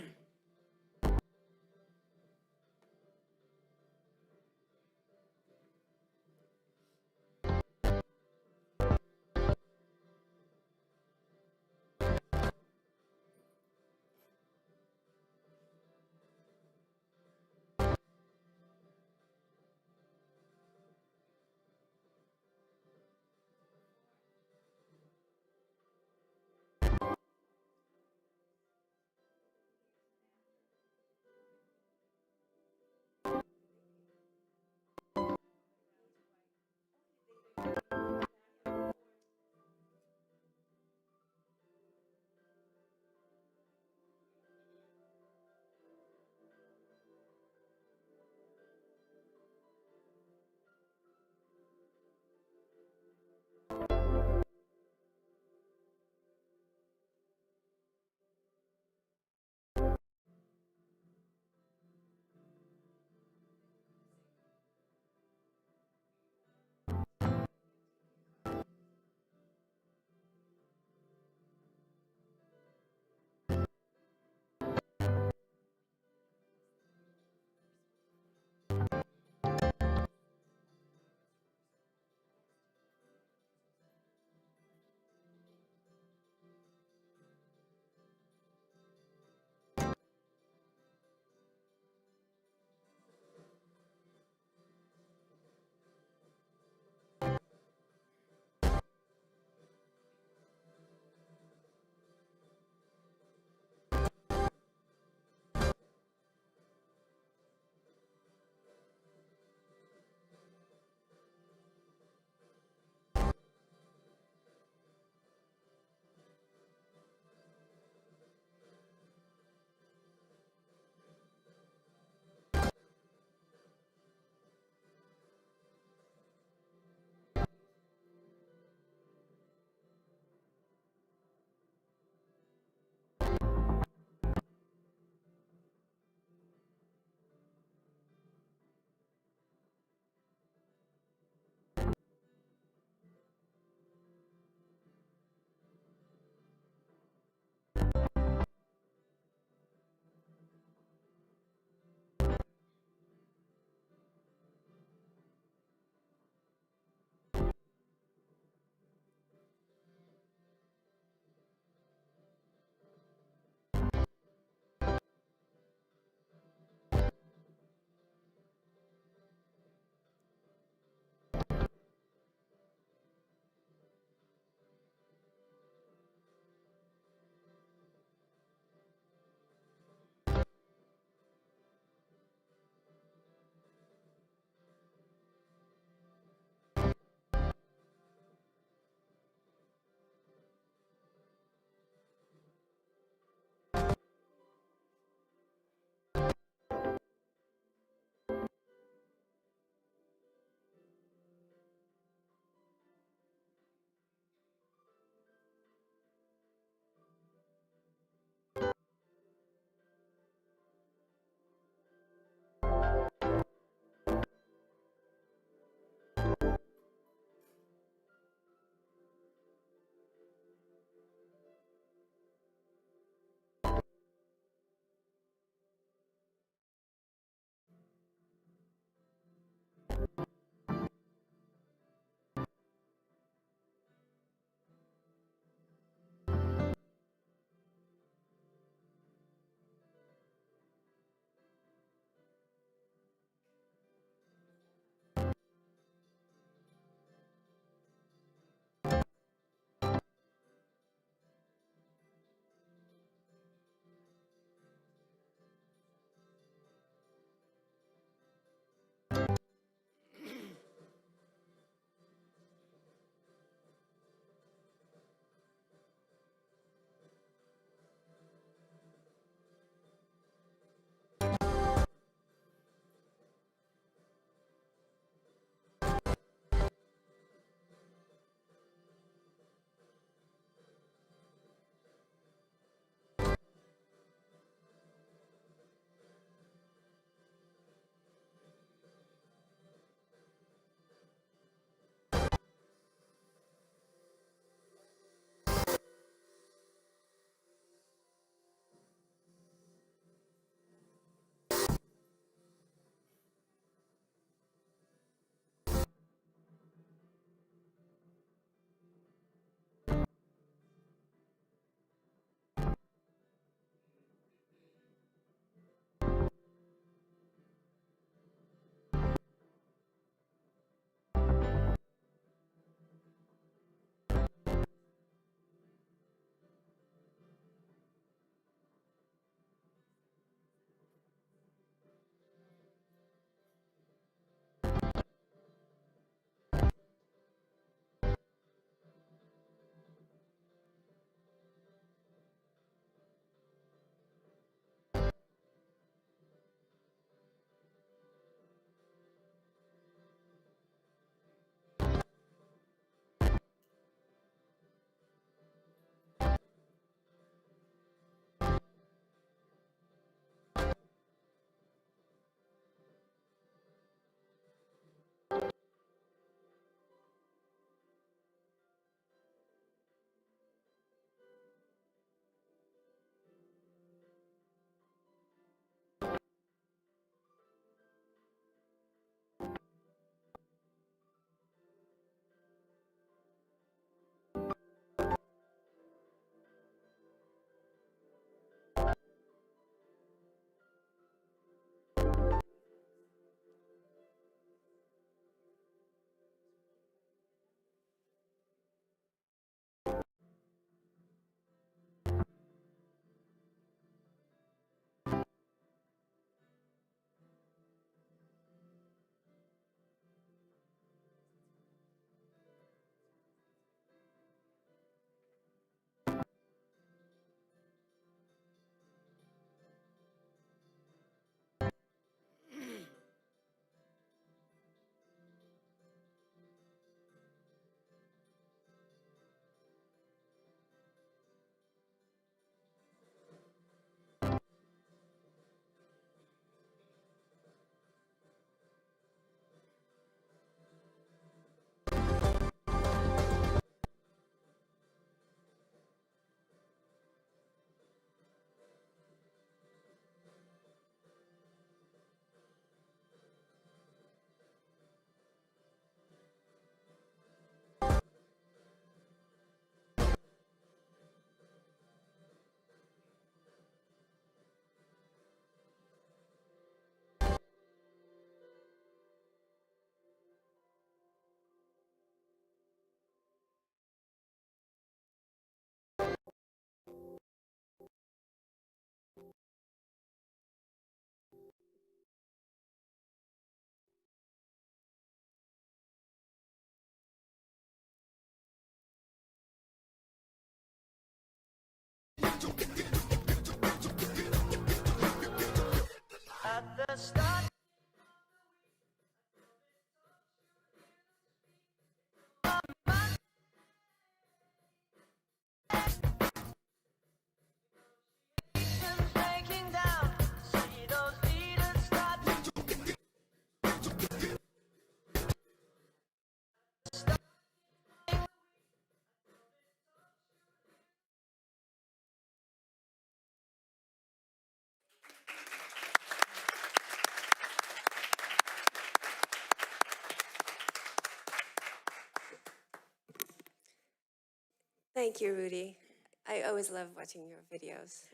Thank you, Rudy. I always love watching your videos.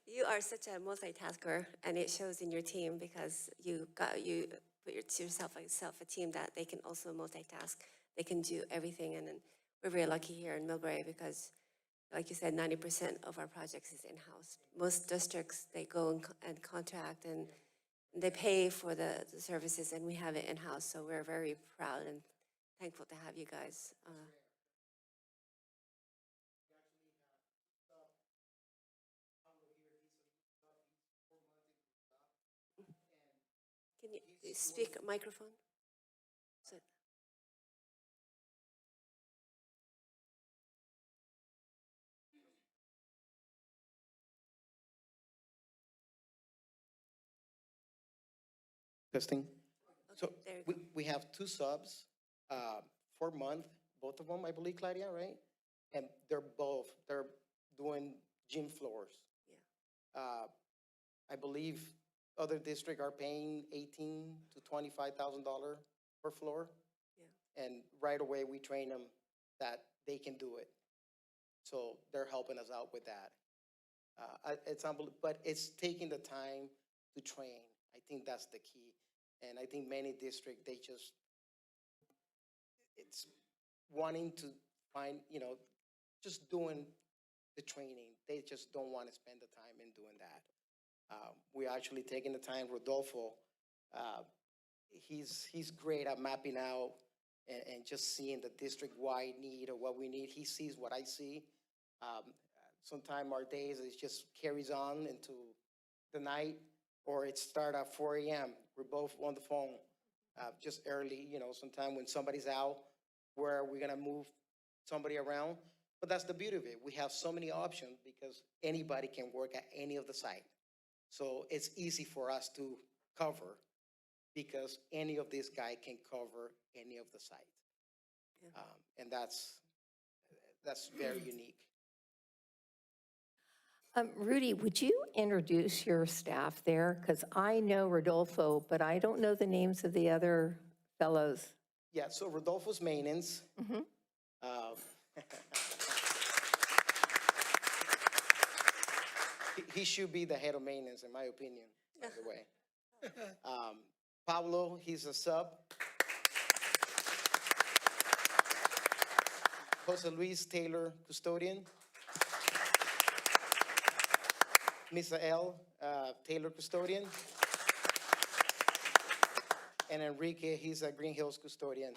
You are such a multitasker, and it shows in your team because you put yourself a team that they can also multitask. They can do everything, and then we're very lucky here in Millbrae because, like you said, 90% of our projects is in-house. Most districts, they go and contract, and they pay for the services, and we have it in-house. So we're very proud and thankful to have you guys. Can you speak microphone? So- Testing. So there you we have two subs, 4 month, both of them, I believe, Claudia, right? And they're doing gym floors. Yeah. I believe other districts are paying $18,000 to $25,000 per floor. Yeah. And right away, we train them that they can do it. So they're helping us out with that. It's unbelievable, but it's taking the time to train. I think that's the key. And I think many districts, it's wanting to find, just doing the training. They just don't want to spend the time in doing that. We're actually taking the time. Rodolfo, he's great at mapping out and just seeing the district-wide need or what we need. He sees what I see. Sometimes our days, it just carries on into the night, or it starts at 4 a.m. We're both on the phone just early, sometime when somebody's out, where we're going to move somebody around. But that's the beauty of it. We have so many options because anybody can work at any of the site. So it's easy for us to cover because any of these guys can cover any of the site. Yeah. And that's very unique. Rudy, would you introduce your staff there? Because I know Rodolfo, but I don't know the names of the other fellows. Yeah, so Rodolfo's maintenance. Mhm. He should be the head of maintenance, in my opinion, by the way. Pablo, he's a sub. Jose Luis Taylor, custodian. Misael, Taylor, custodian. And Enrique, he's a Green Hills custodian.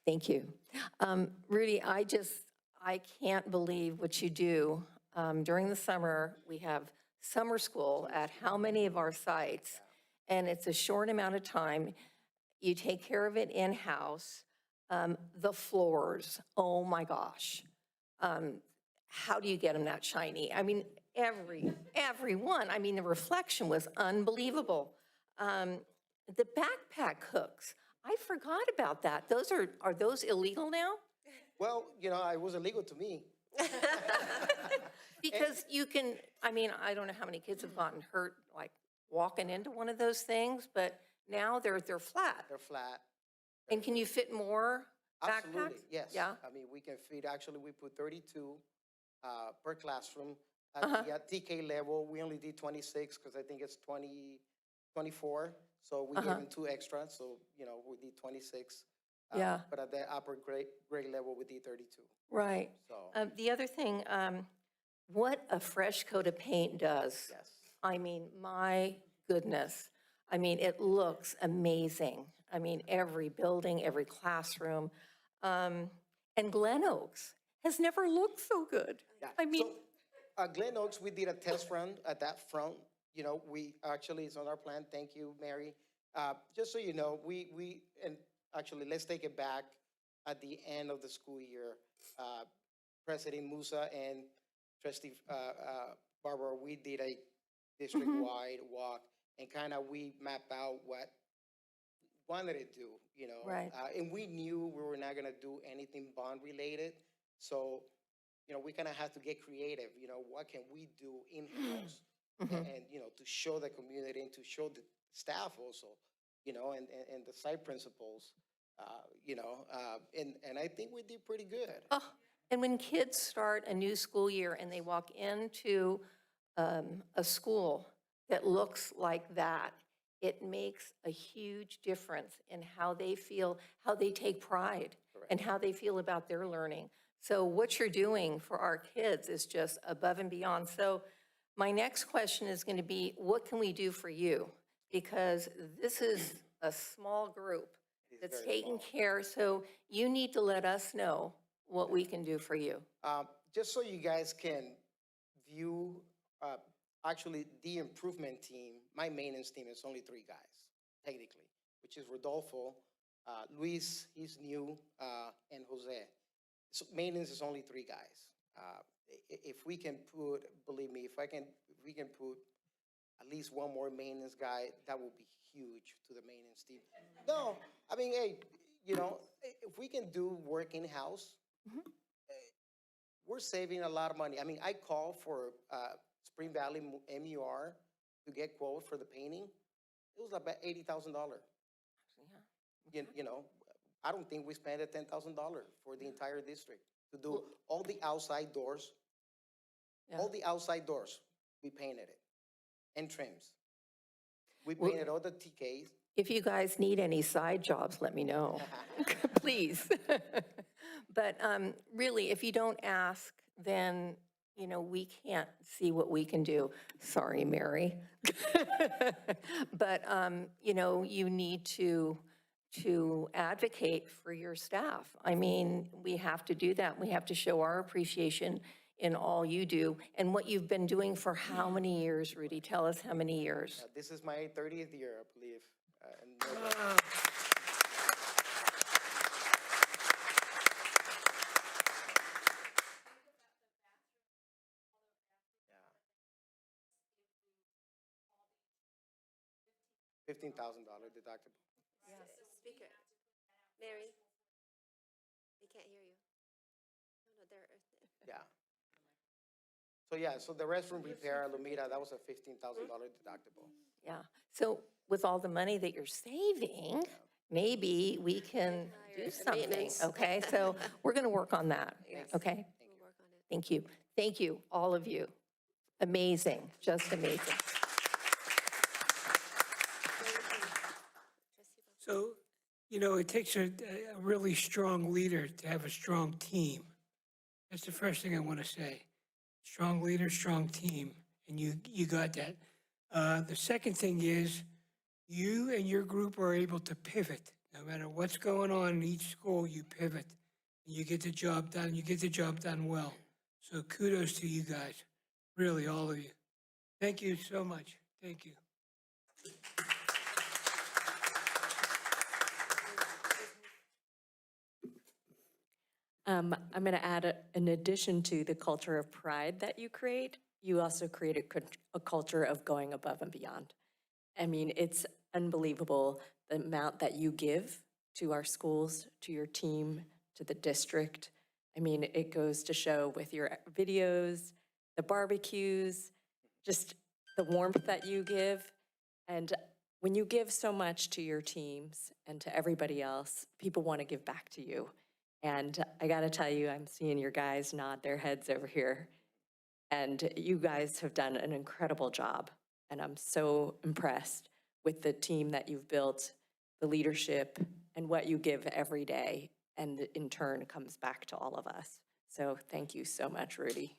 Thank you. Rudy, I can't believe what you do. During the summer, we have summer school at how many of our sites? And it's a short amount of time. You take care of it in-house. The floors, oh my gosh. How do you get them that shiny? I mean, every one. I mean, the reflection was unbelievable. The backpack hooks, I forgot about that. Are those illegal now? Well, it was illegal to me. Because you can, I don't know how many kids have gotten hurt, like walking into one of those things, but now they're flat. They're flat. And can you fit more backpacks? Absolutely, yes. Yeah? We can fit, actually, we put 32 per classroom. At the TK level, we only did 26 because I think it's 24. So we gave them 2 extra. So, we did 26. Yeah. But at the upper grade level, we did 32. Right. So, The other thing, what a fresh coat of paint does. yes. My goodness. It looks amazing. Every building, every classroom. And Glen Oaks has never looked so good. Yeah. Glen Oaks, we did a test run at that front. You know, we actually, it's on our plan. Thank you, Mary. Just so you know, and actually, let's take it back. At the end of the school year, President Musa and Trustee Barbara, we did a district-wide walk and kind of we mapped out what we wanted to do, you know. Right. And we knew we were not going to do anything bond-related. So, you know, we kind of had to get creative. You know, what can we do in-house? And, you know, to show the community and to show the staff also, you know, and the site principals, you know, and I think we did pretty good. Oh, and when kids start a new school year and they walk into a school that looks like that, it makes a huge difference in how they feel, how they take pride, and how they feel about their learning. So what you're doing for our kids is just above and beyond. So my next question is going to be, what can we do for you? Because this is a small group that's taking care, so you need to let us know what we can do for you. Just so you guys can view, actually, the improvement team, my maintenance team is only 3 guys, technically, which is Rodolfo, Luis, he's new, and Jose. So maintenance is only 3 guys. If we can put, believe me, if we can put at least one more maintenance guy, that would be huge to the maintenance team. No, I mean, hey, you know, if we can do work in-house, we're saving a lot of money. I mean, I called for Spring Valley MUR to get quote for the painting. It was about $80,000. You know, I don't think we spent $10,000 for the entire district to do all the outside doors. All the outside doors, we painted it, and trims. We painted all the TKs. If you guys need any side jobs, let me know, please. But really, if you don't ask, then, you know, we can't see what we can do. Sorry, Mary. But, you know, you need to advocate for your staff. I mean, we have to do that. We have to show our appreciation in all you do and what you've been doing for how many years, Rudy? Tell us how many years. This is my 30th year, I believe. Wow. $15,000 deductible. Speaker, Mary, they can't hear you. No, they're. Yeah. So yeah, so the restroom repair, Lumita, that was a $15,000 deductible. Yeah, so with all the money that you're saving, maybe we can do something, maintenance. okay? So we're going to work on that, okay? We'll work on it. Thank you. Thank you, all of you. Amazing, just amazing. So, you know, it takes a really strong leader to have a strong team. That's the first thing I want to say. Strong leader, strong team, and you got that. The second thing is you and your group are able to pivot. No matter what's going on in each school, you pivot. And you get the job done. You get the job done well. So kudos to you guys, really, all of you. Thank you so much. Thank you. I'm going to add, in addition to the culture of pride that you create, you also create a culture of going above and beyond. I mean, it's unbelievable the amount that you give to our schools, to your team, to the district. I mean, it goes to show with your videos, the barbecues, just the warmth that you give. And when you give so much to your teams and to everybody else, people want to give back to you. And I got to tell you, I'm seeing your guys nod their heads over here. And you guys have done an incredible job. And I'm so impressed with the team that you've built, the leadership, and what you give every day. And in turn comes back to all of us. So thank you so much, Rudy.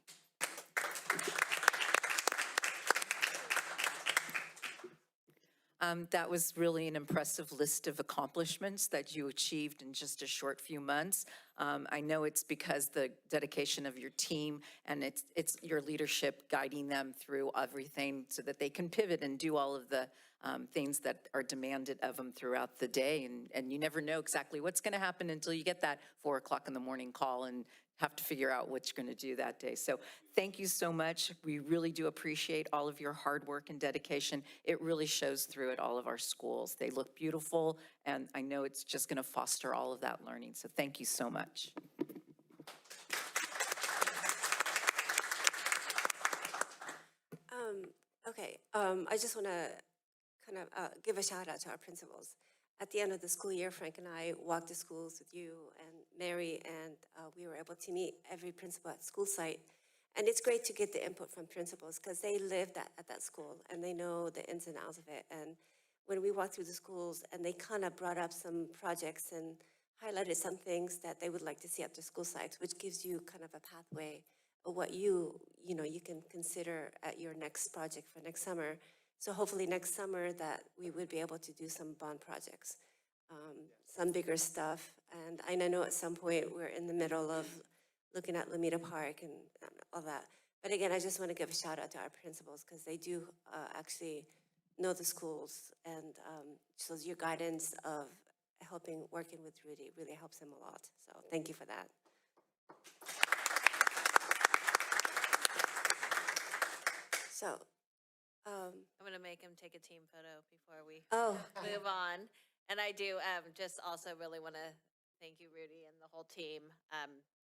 That was really an impressive list of accomplishments that you achieved in just a short few months. I know it's because the dedication of your team and it's your leadership guiding them through everything so that they can pivot and do all of the things that are demanded of them throughout the day. And you never know exactly what's going to happen until you get that 4 o'clock in the morning call and have to figure out what you're going to do that day. So thank you so much. We really do appreciate all of your hard work and dedication. It really shows through at all of our schools. They look beautiful, and I know it's just going to foster all of that learning. So thank you so much. Okay, I just want to kind of give a shout out to our principals. At the end of the school year, Frank and I walked the schools with you and Mary, and we were able to meet every principal at school site. And it's great to get the input from principals because they lived at that school and they know the ins and outs of it. And when we walked through the schools and they kind of brought up some projects and highlighted some things that they would like to see at their school sites, which gives you kind of a pathway of what you can consider at your next project for next summer. So hopefully next summer that we would be able to do some bond projects, some bigger stuff. And I know at some point we're in the middle of looking at Lamita Park and all that. But again, I just want to give a shout out to our principals because they do actually know the schools, and so your guidance of working with Rudy really helps him a lot. So thank you for that. So, I'm going to make him take a team photo before we Oh. move on. And I do just also really want to thank you, Rudy, and the whole team.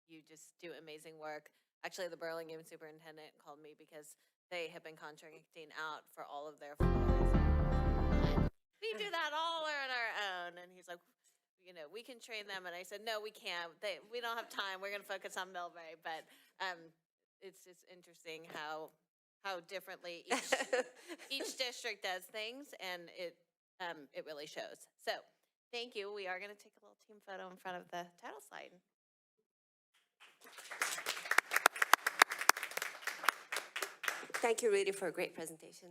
You just do amazing work. Actually, the Burlingame superintendent called me because they have been contracting out for all of their floors. We do that all on our own. And he's like, we can train them. And I said, no, we can't. We don't have time. We're going to focus on Millbrae. But it's just interesting how differently each district does things, and it really shows. So thank you. We are going to take a little team photo in front of the title slide. Thank you, Rudy, for a great presentation.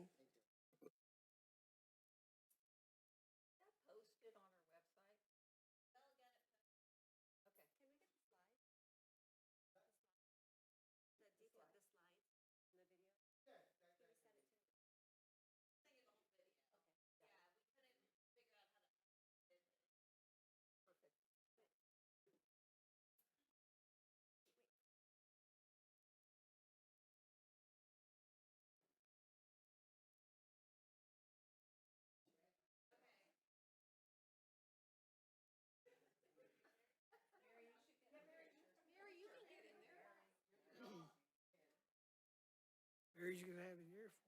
Mary's gonna have an earful.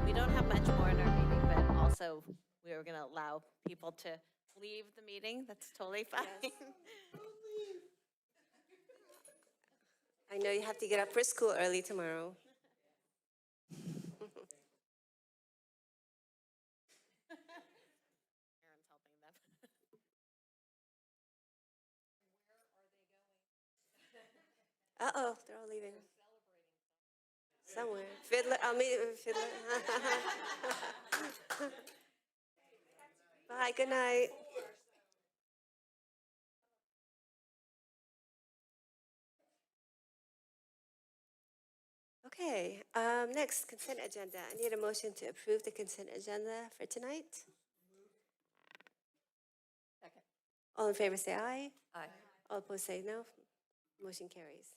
We don't have much more in our meeting, but also we are going to allow people to leave the meeting. That's totally fine. Yes. I know you have to get up for school early tomorrow. Aaron's helping them. Uh-oh, they're all leaving. Somewhere. Fiddler, I'll meet you with Fiddler. Bye, good night. Okay, next, consent agenda. I need a motion to approve the consent agenda for tonight. Second. All in favor, say aye. Aye. All opposed, say no. Motion carries.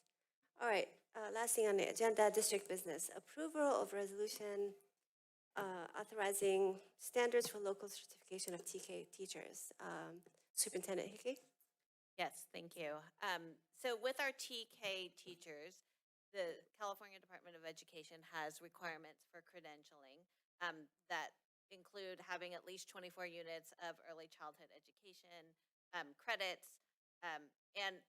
All right, last thing on the agenda, district business. Approval of resolution authorizing standards for local certification of TK teachers. Superintendent Hickey? Yes, thank you. So with our TK teachers, the California Department of Education has requirements for credentialing that include having at least 24 units of early childhood education credits. And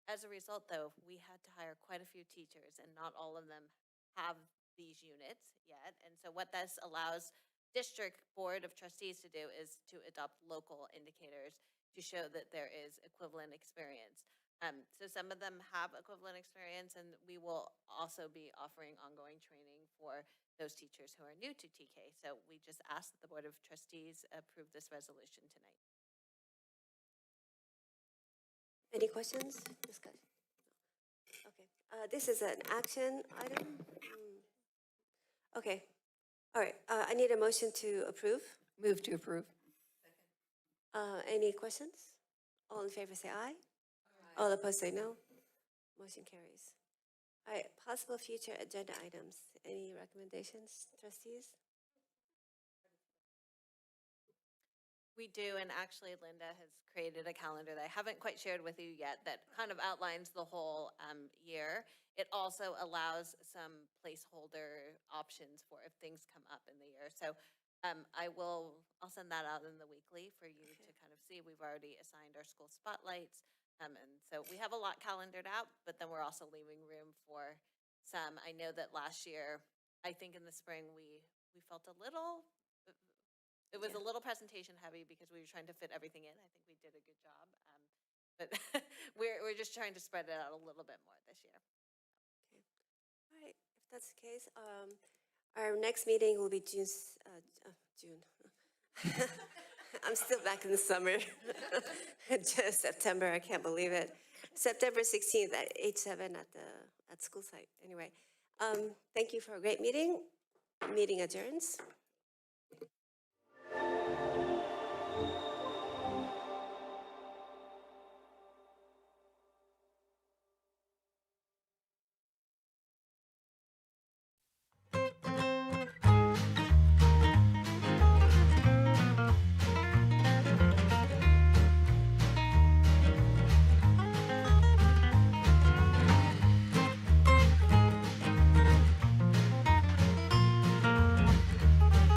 as a result, though, we had to hire quite a few teachers, and not all of them have these units yet. And so what this allows district board of trustees to do is to adopt local indicators to show that there is equivalent experience. So some of them have equivalent experience, and we will also be offering ongoing training for those teachers who are new to TK. So we just ask that the Board of Trustees approve this resolution tonight. Any questions? Discussion? Okay, this is an action item. Okay, all right, I need a motion to approve. Move to approve. Any questions? All in favor say aye. All opposed say no. Motion carries. All right, possible future agenda items. Any recommendations, trustees? We do, and actually Linda has created a calendar that I haven't quite shared with you yet that kind of outlines the whole year. It also allows some placeholder options for if things come up in the year. So I'll send that out in the weekly for you to kind of see. We've already assigned our school spotlights. And so we have a lot calendared out, but then we're also leaving room for some. I know that last year, I think in the spring, we felt a little, it was a little presentation heavy because we were trying to fit everything in. I think we did a good job. But we're just trying to spread it out a little bit more this year. Okay, all right, if that's the case, our next meeting will be June. I'm still back in the summer. Just September, I can't believe it. September 16th at 8/7 at school site. Anyway, thank you for a great meeting. Meeting adjourns.